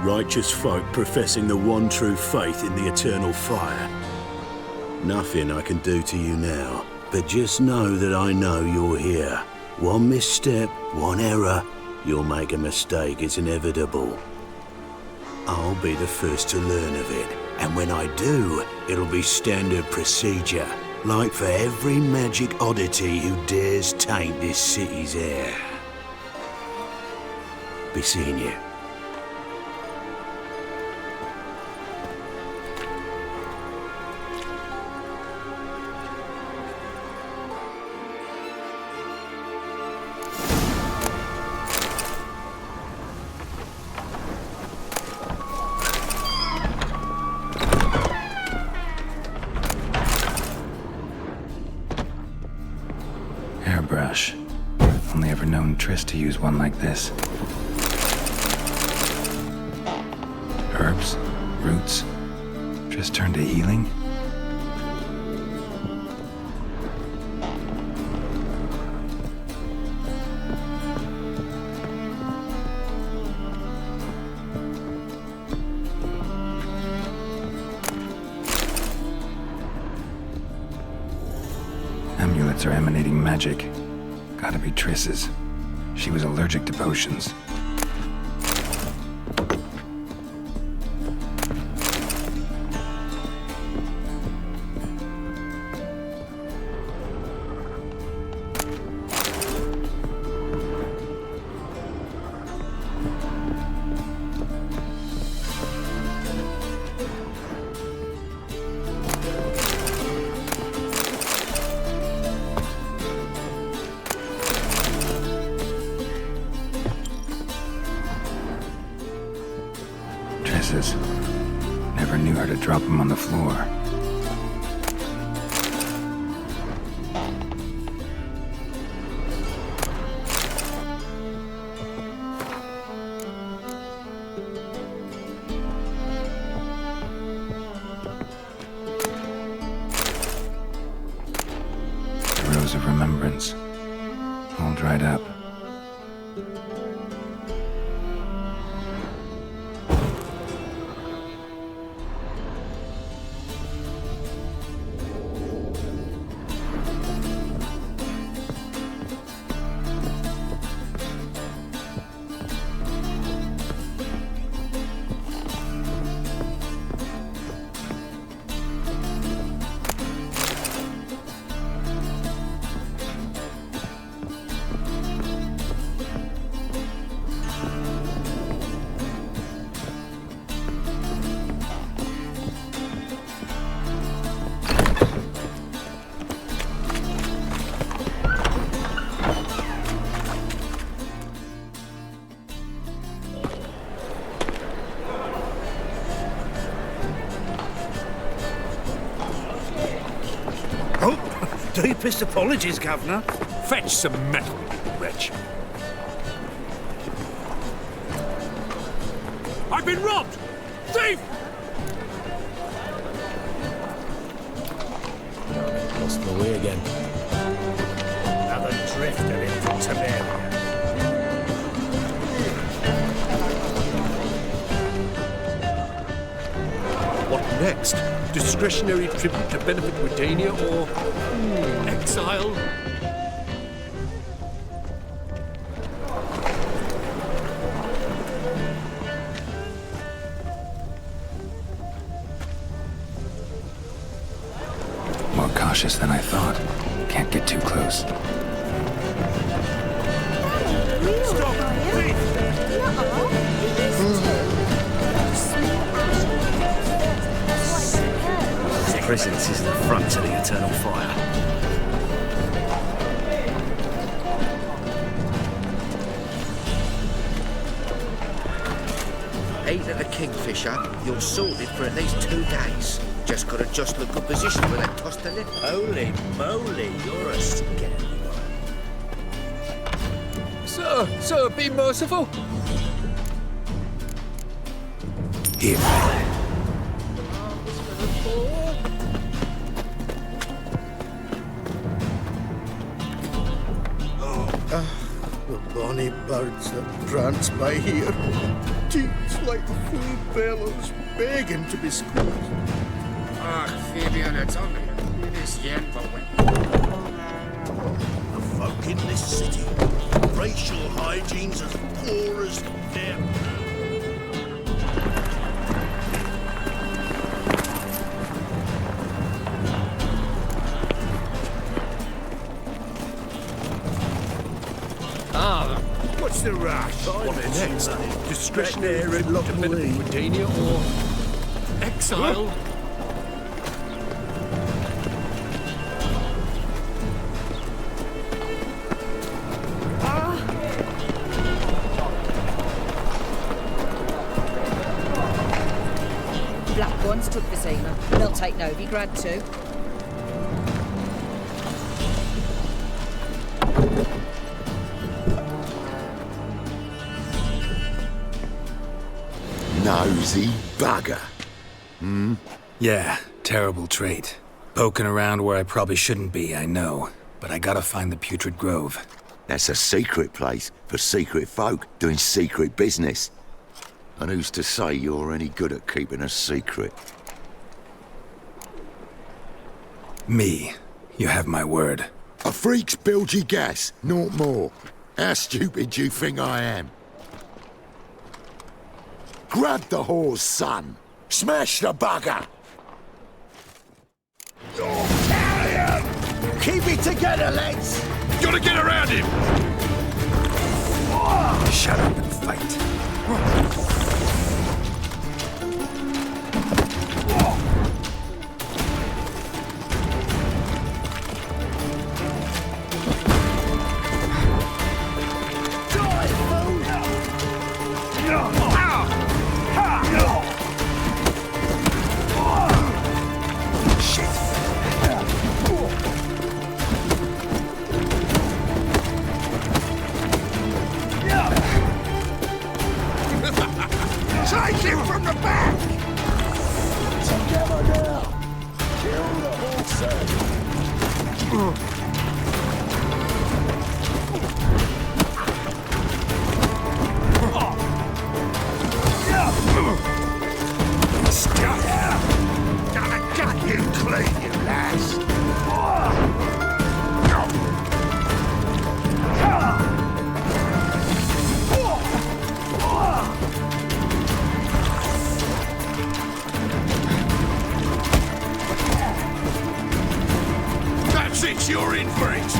Righteous folk professing the one true faith in the eternal fire. Nothing I can do to you now, but just know that I know you're here. One misstep, one error, you'll make a mistake, it's inevitable. I'll be the first to learn of it, and when I do, it'll be standard procedure. Like for every magic oddity who dares taint this city's air. Be seeing you. Hairbrush. Only ever known Triss to use one like this. Herbs, roots. Triss turned to healing. Amulets are emanating magic. Gotta be Triss's. She was allergic to potions. Never knew how to drop them on the floor. The rose of remembrance, all dried up. Deepest apologies, Governor. Fetch some metal, wretch. I've been robbed! Thief! Lost my way again. Another drifter in from Tiberia. What next? Discretionary tribute to benefit Britannia or exile? More cautious than I thought. Can't get too close. Stop! Presence is the front to the eternal fire. Eight of the Kingfisher, you're sorted for at least 2 days. Just gotta just look good position with that tossed a lip. Holy moly, you're a scary one. Sir, be merciful. Here. The bonny birds that prance by here. Cheeks like full bellows, begging to be squeezed. Ach, Fabian, it's only this Yen The folk in this city, racial hygiene's as poor as them. What's the rush? What next? Discretionary tribute to benefit Britannia or exile? Black ones took Visima. They'll take Novigrad too. Nosy bugger. Yeah, terrible trait. Poking around where I probably shouldn't be, I know. But I gotta find the Putrid Grove. That's a secret place for secret folk doing secret business. And who's to say you're any good at keeping a secret? Me. You have my word. A freak's bilgy gas, naught more. How stupid do you think I am? Grab the horse, son. Smash the bugger. Keep it together, lads! Gotta get around him! Shut up and fight. Take him from the back! Together now! Kill the horses! Gonna gut you clean, you lads! That's it, you're in for it!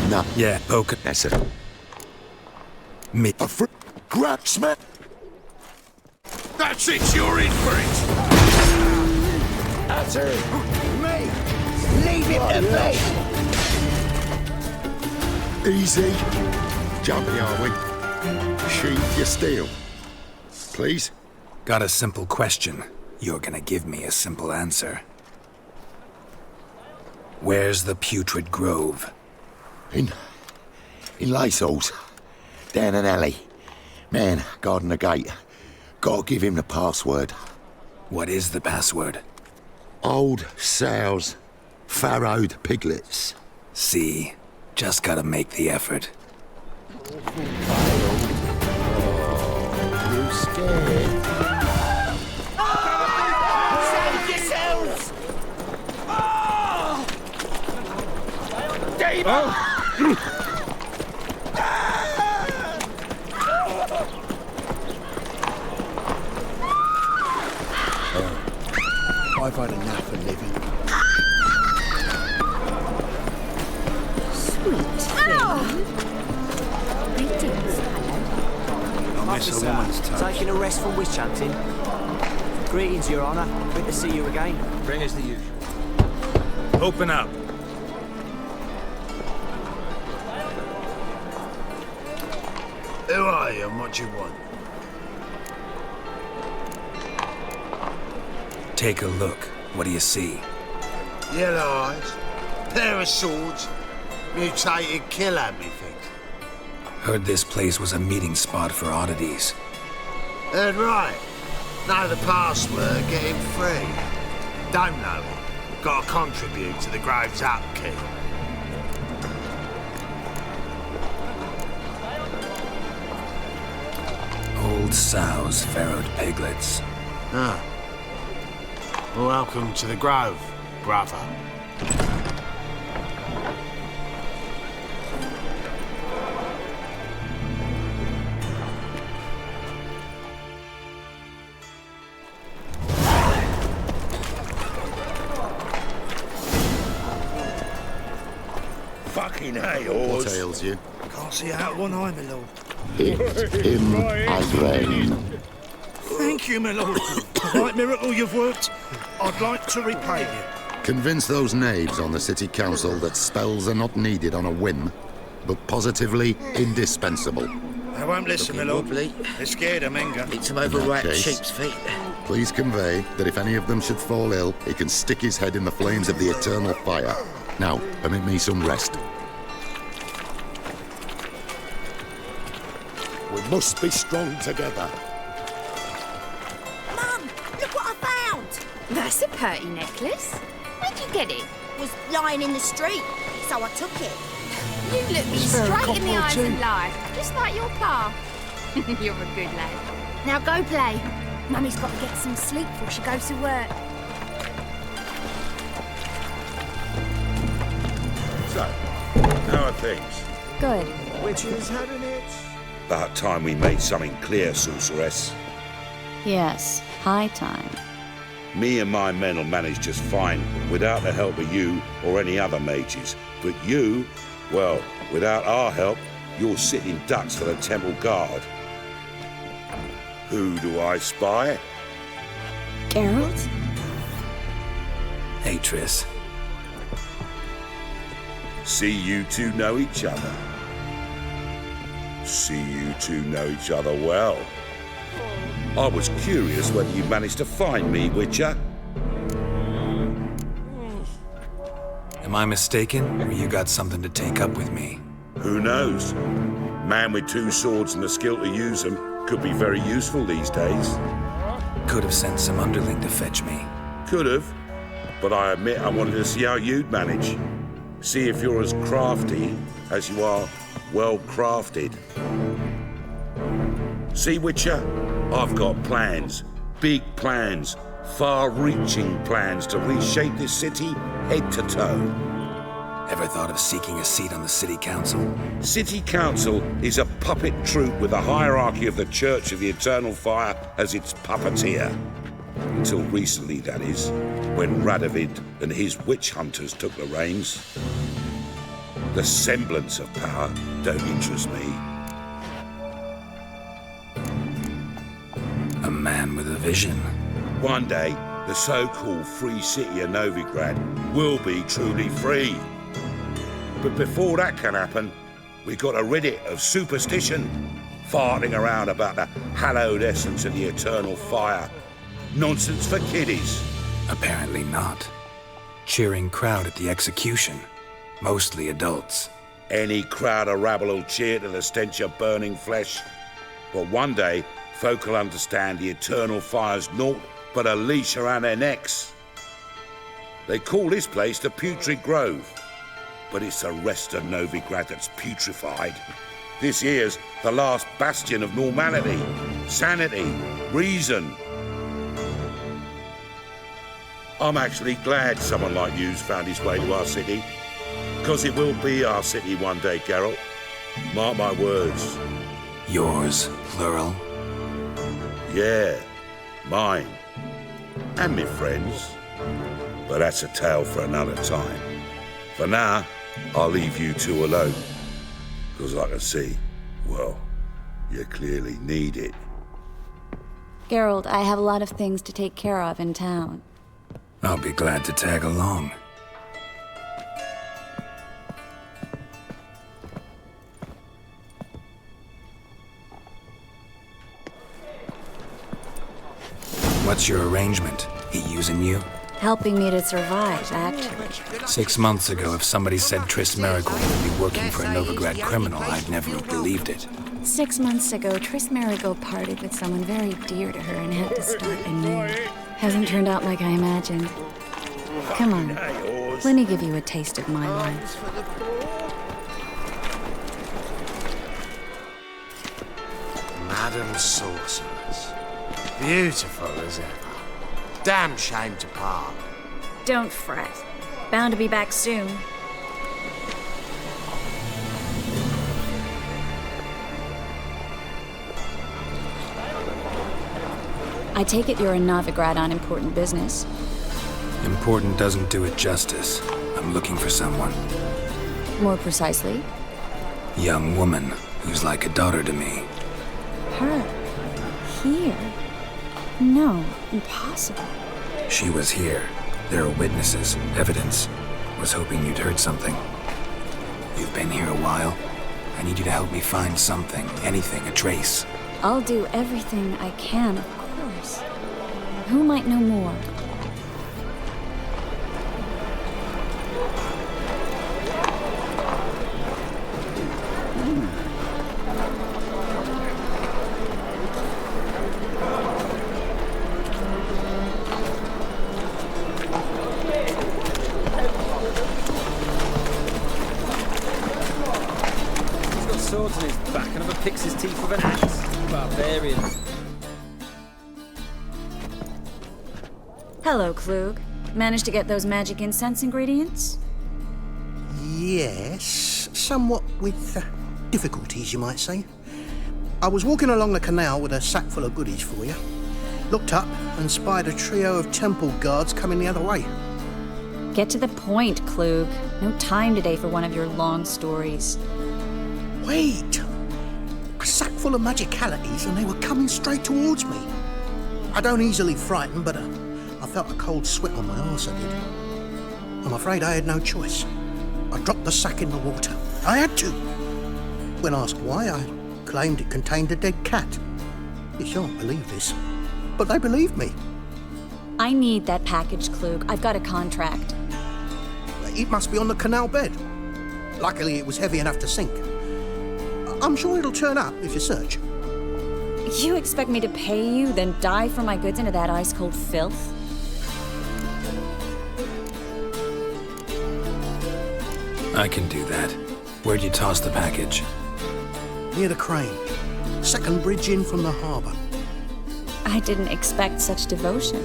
No. Yeah, poke it. That's it. Me. Grab, smack! That's it, you're in for it! That's it! Me! Leave it to me! Easy. Jumpy, are we? Sheath your steel. Please? Got a simple question. You're gonna give me a simple answer. Where's the putrid grove? In Lysol's. Down an alley. Man, guarding the gate. Gotta give him the password. What is the password? Old sows. Farrowed piglets. See? Just gotta make the effort. You scared? Save yourselves! Demon! I've had enough of living. Sweet thing. Greetings, I miss a woman's touch. Taking a rest from witch hunting. Greetings, Your Honour. Good to see you again. Bring us the usual. Open up. Who are you and what do you want? Take a look. What do you see? Yellow eyes, pair of swords, mutated killer, methinks. Heard this place was a meeting spot for oddities. Heard right. Know the password, get him free. Don't know it. Gotta contribute to the grove's upkeep. Old sows, farrowed piglets. Ah. Welcome to the grove, brother. Fucking hay, What ails you? Can't see out one eye, my lord. Him again. Thank you, my lord. The right miracle you've worked, I'd like to repay you. Convince those knaves on the city council that spells are not needed on a whim, but positively indispensable. They won't listen, my lord. They're scared of Menga. It's him over right sheep's feet. Please convey that if any of them should fall ill, he can stick his head in the flames of the eternal fire. Now, permit me some rest. We must be strong together. Mum, look what I found! That's a pretty necklace. Where'd you get it? It was lying in the street, so I took it. You look me Spare a straight in the couple eyes too. and lie, just like your pa. You're a good lad. Now go play. Mummy's got to get some sleep before she goes to work. So, how are things? Good. Witches having it? About time we made something clear, sorceress. Yes, high time. Me and my men will manage just fine, without the help of you or any other mages. But you, well, without our help, you're sitting ducks for the temple guard. Who do I spy? Geralt? Hey, Triss. See you two know each other. See you two know each other well. I was curious whether you managed to find me, Witcher. Am I mistaken, or you got something to take up with me? Who knows? Man with two swords and the skill to use them could be very useful these days. Could have sent some underling to fetch me. Could have, but I admit I wanted to see how you'd manage. See if you're as crafty as you are well-crafted. See, Witcher? I've got plans. Big plans. Far-reaching plans to reshape this city head to toe. Ever thought of seeking a seat on the city council? City council is a puppet troupe with a hierarchy of the Church of the Eternal Fire as its puppeteer. Until recently, that is, when Radovid and his witch hunters took the reins. The semblance of power don't interest me. A man with a vision. One day, the so-called free city of Novigrad will be truly free. But before that can happen, we got to rid it of superstition, farting around about the hallowed essence of the eternal fire. Nonsense for kiddies. Apparently not. Cheering crowd at the execution. Mostly adults. Any crowd of rabble will cheer to the stench of burning flesh. But one day, folk will understand the eternal fire's naught but a leash around their necks. They call this place the Putrid Grove, but it's the rest of Novigrad that's putrefied. This here's the last bastion of normality, sanity, reason. I'm actually glad someone like you's found his way to our city, because it will be our city one day, Geralt. Mark my words. Yours, plural. Yeah, mine. And me friends. But that's a tale for another time. For now, I'll leave you two alone. Because I can see, well, you clearly need it. Geralt, I have a lot of things to take care of in town. I'll be glad to tag along. What's your arrangement? He using you? Helping me to survive, actually. 6 months ago, if somebody said Triss Marigold would be working for a Novigrad criminal, I'd never have believed it. 6 months ago, Triss Marigold parted with someone very dear to her and had to start anew. Hasn't turned out like I imagined. Come on, let me give you a taste of my life. Madam Sorceress. Beautiful as ever. Damn shame to part. Don't fret. Bound to be back soon. I take it you're in Novigrad on important business. Important doesn't do it justice. I'm looking for someone. More precisely? Young woman who's like a daughter to me. Her? Here? No, impossible. She was here. There are witnesses, evidence. Was hoping you'd heard something. You've been here a while. I need you to help me find something, anything, a trace. I'll do everything I can, of course. Who might know more? swords in his back and never picks his teeth with an axe. Barbarians. Hello, Klug. Managed to get those magic incense ingredients? Yes, somewhat with difficulties, you might say. I was walking along the canal with a sack full of goodies for you. Looked up and spied a trio of temple guards coming the other way. Get to the point, Klug. No time today for one of your long stories. Wait! A sack full of magicalities and they were coming straight towards me. I don't easily frighten, but I felt a cold sweat on my arse, I did. I'm afraid I had no choice. I dropped the sack in the water. I had to. When asked why, I claimed it contained a dead cat. You shan't believe this, but they believed me. I need that package, Klug. I've got a contract. It must be on the canal bed. Luckily, it was heavy enough to sink. I'm sure it'll turn up if you search. You expect me to pay you, then dive for my goods into that ice-cold filth? I can do that. Where'd you toss the package? Near the crane. Second bridge in from the harbour. I didn't expect such devotion.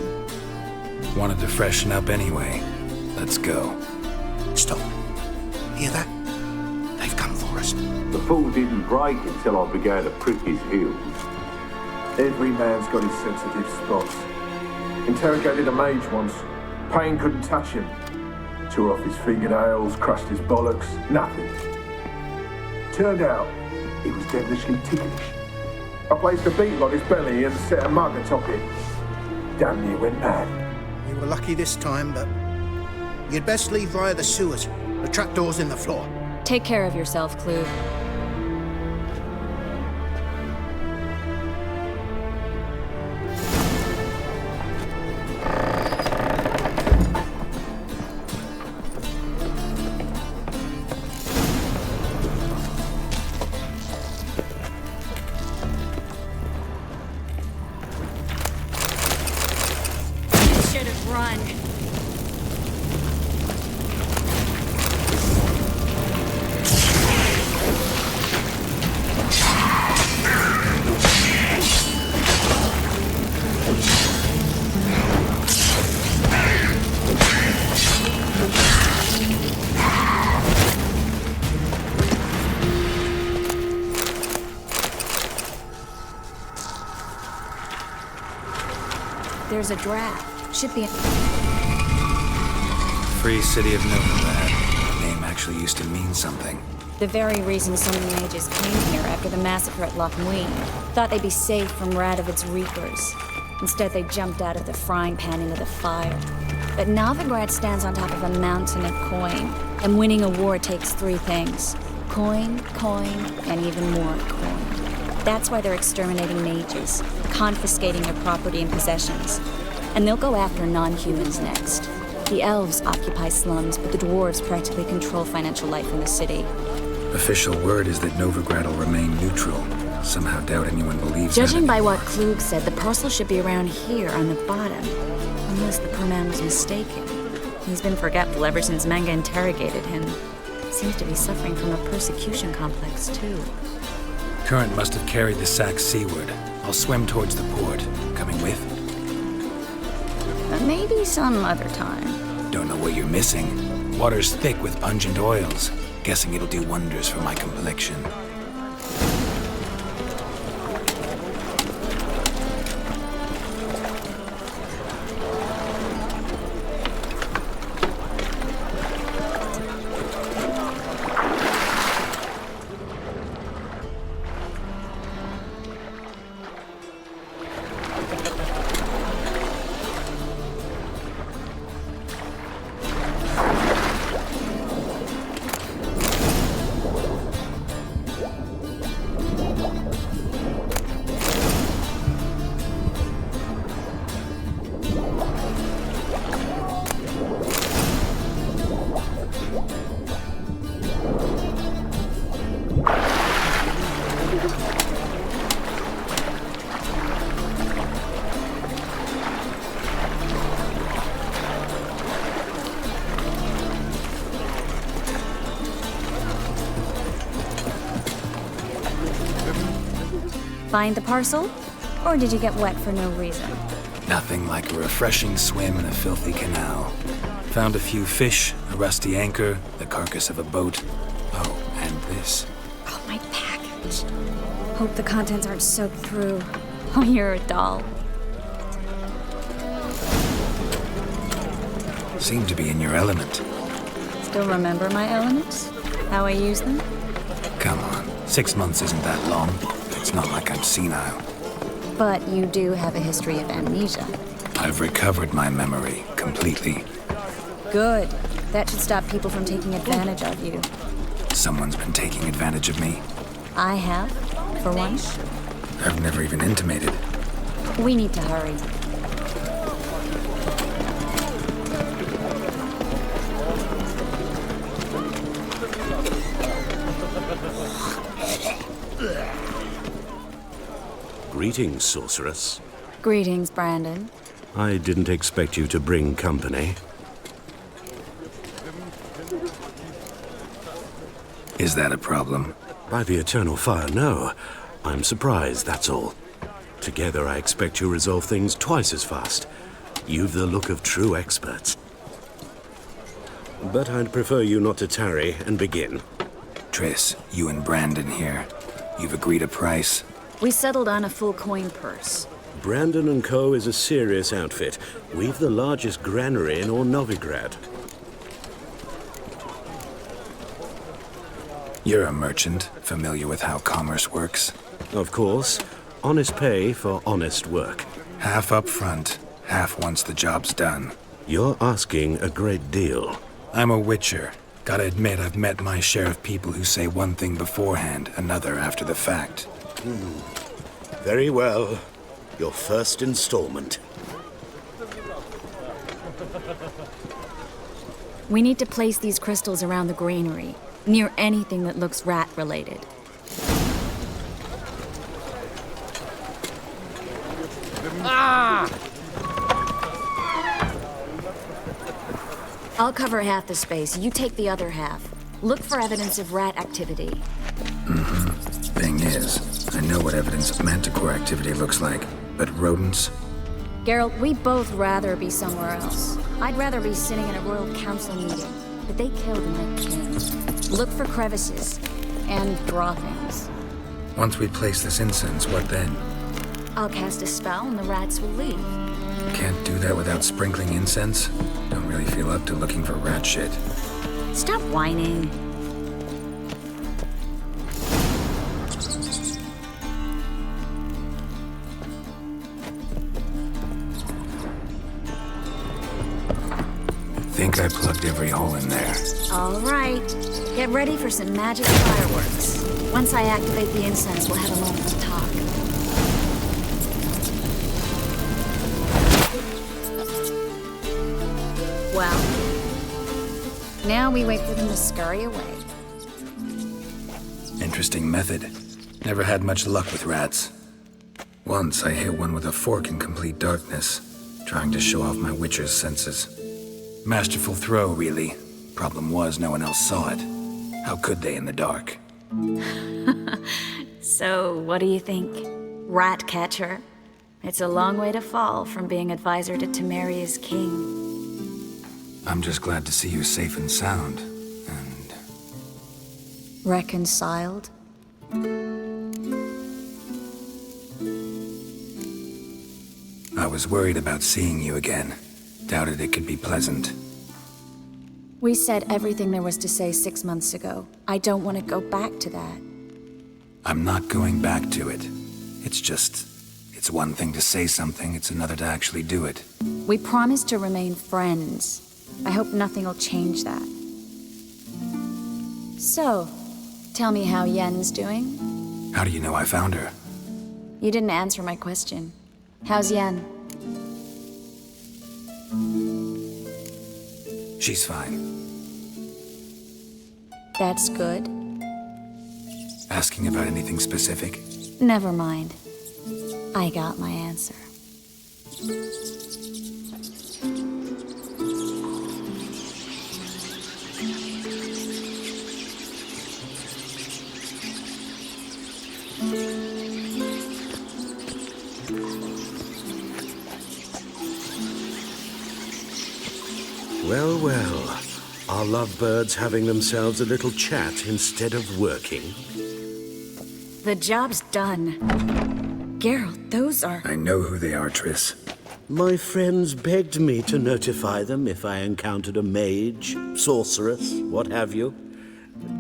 Wanted to freshen up anyway. Let's go. Stop. Hear that? They've come for us. The fall didn't break until I began to prick his heels. Every man's got his sensitive spots. Interrogated a mage once. Pain couldn't touch him. Tore off his fingernails, crushed his bollocks, nothing. Turned out, he was devilishly ticklish. I placed a beetle on his belly and set a mug atop it. Damn near went mad. You were lucky this time, but you'd best leave via the sewers. The trapdoor's in the floor. Take care of yourself, Klug. There's a draft. Should be a... Free City of Novigrad. The name actually used to mean something. The very reason so many mages came here after the massacre at Loch Muin. Thought they'd be safe from Radovid's reapers. Instead, they jumped out of the frying pan into the fire. But Novigrad stands on top of a mountain of coin. And winning a war takes three things. Coin, and even more coin. That's why they're exterminating mages, confiscating their property and possessions. And they'll go after non-humans next. The elves occupy slums, but the dwarves practically control financial life in the city. Official word is that Novigrad will remain neutral. Somehow doubt anyone believes that. Judging by what Klug said, the parcel should be around here on the bottom. Unless the poor man was mistaken. He's been forgetful ever since Manga interrogated him. Seems to be suffering from a persecution complex, too. Current must have carried the sack seaward. I'll swim towards the port. Coming with? Maybe some other time. Don't know what you're missing. Water's thick with pungent oils. Guessing it'll do wonders for my complexion. Find the parcel? Or did you get wet for no reason? Nothing like a refreshing swim in a filthy canal. Found a few fish, a rusty anchor, the carcass of a boat. Oh, and this. Oh, my package. Hope the contents aren't soaked through. Oh, you're a doll. Seem to be in your element. Still remember my elements? How I use them? Come on, 6 months isn't that long. It's not like I'm senile. But you do have a history of amnesia. I've recovered my memory completely. Good. That should stop people from taking advantage of you. Someone's been taking advantage of me. I have, for one. I've never even intimated. We need to hurry. Greetings, sorceress. Greetings, Brandon. I didn't expect you to bring company. Is that a problem? By the eternal fire, no. I'm surprised, that's all. Together, I expect you resolve things twice as fast. You've the look of true experts. But I'd prefer you not to tarry and begin. Triss, you and Brandon here. You've agreed a price? We settled on a full coin purse. Brandon & Co. is a serious outfit. We've the largest granary in all Novigrad. You're a merchant, familiar with how commerce works? Of course. Honest pay for honest work. Half up front, half once the job's done. You're asking a great deal. I'm a witcher. Gotta admit, I've met my share of people who say one thing beforehand, another after the fact. Very well. Your first installment. We need to place these crystals around the granary, near anything that looks rat-related. I'll cover half the space, you take the other half. Look for evidence of rat activity. Thing is, I know what evidence of manticore activity looks like, but rodents? Geralt, we'd both rather be somewhere else. I'd rather be sitting in a royal council meeting, but they killed my king. Look for crevices, and draw things. Once we place this incense, what then? I'll cast a spell and the rats will leave. Can't do that without sprinkling incense? Don't really feel up to looking for rat shit. Stop whining. Think I plugged every hole in there. All right. Get ready for some magic fireworks. Once I activate the incense, we'll have a moment to talk. Well, now we wait for them to scurry away. Interesting method. Never had much luck with rats. Once I hit one with a fork in complete darkness, trying to show off my witcher's senses. Masterful throw, really. Problem was, no one else saw it. How could they in the dark? So, what do you think? Rat catcher? It's a long way to fall from being advisor to Temeria's king. I'm just glad to see you safe and sound. And... reconciled? I was worried about seeing you again. Doubted it could be pleasant. We said everything there was to say 6 months ago. I don't want to go back to that. I'm not going back to it. It's just... it's one thing to say something, it's another to actually do it. We promised to remain friends. I hope nothing will change that. So, tell me how Yen's doing? How do you know I found her? You didn't answer my question. How's Yen? She's fine. That's good. Asking about anything specific? Never mind. I got my answer. well. Are lovebirds having themselves a little chat instead of working? The job's done. Geralt, those are... I know who they are, Triss. My friends begged me to notify them if I encountered a mage, sorceress, what have you.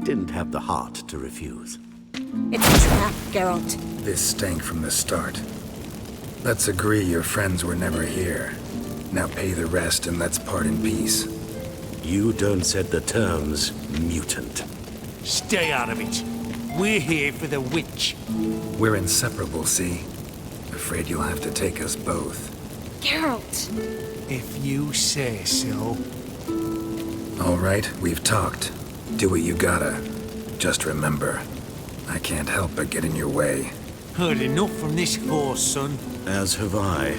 Didn't have the heart to refuse. It's a trap, Geralt. This stank from the start. Let's agree your friends were never here. Now pay the rest and let's part in peace. You don't set the terms, mutant. Stay out of it. We're here for the witch. We're inseparable, see? Afraid you'll have to take us both. Geralt! If you say so. All right, we've talked. Do what you gotta. Just remember, I can't help but get in your way. Heard enough from this horse, son. As have I.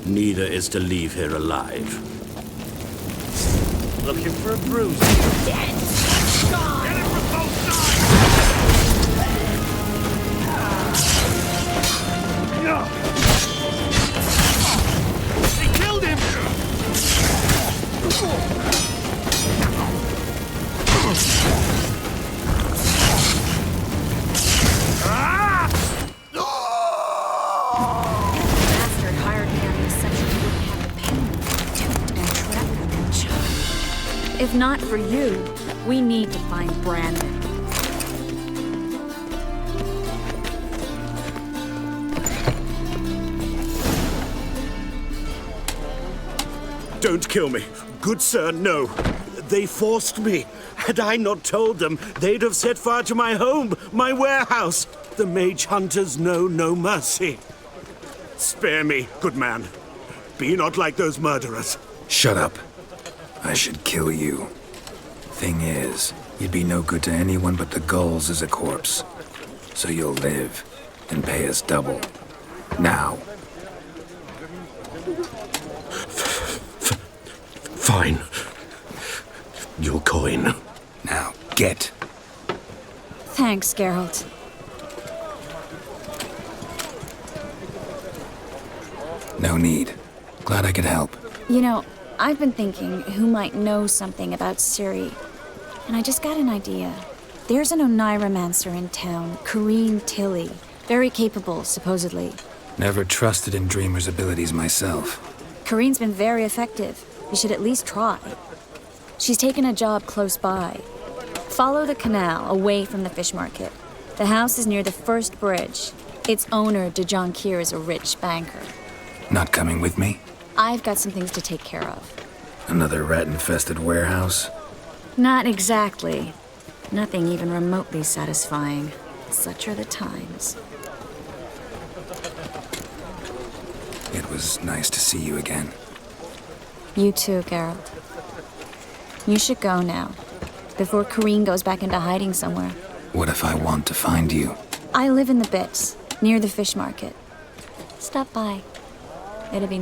Neither is to leave here alive. Looking for a bruise. Dead! Gone! Get him from both sides! They killed him! Bastard hired me on the assumption he wouldn't have the pain, duped and trapped with that child. If not for you, we need to find Brandon. Don't kill me. Good sir, no. They forced me. Had I not told them, they'd have set fire to my home, my warehouse. The mage hunters know no mercy. Spare me, good man. Be not like those murderers. Shut up. I should kill you. Thing is, you'd be no good to anyone but the gulls as a corpse. So you'll live and pay us double. Now. Fine. Your coin. Now, get. Thanks, Geralt. No need. Glad I could help. You know, I've been thinking who might know something about Ciri. And I just got an idea. There's an Oneiromancer in town, Corrine Tilly. Very capable, supposedly. Never trusted in Dreamer's abilities myself. Corrine's been very effective. You should at least try. She's taken a job close by. Follow the canal away from the fish market. The house is near the first bridge. Its owner, Dejon Kier, is a rich banker. Not coming with me? I've got some things to take care of. Another rat-infested warehouse? Not exactly. Nothing even remotely satisfying. Such are the times. It was nice to see you again. You too, Geralt. You should go now, before Corrine goes back into hiding somewhere. What if I want to find you? I live in the Bits, near the fish market. Stop by. It'd be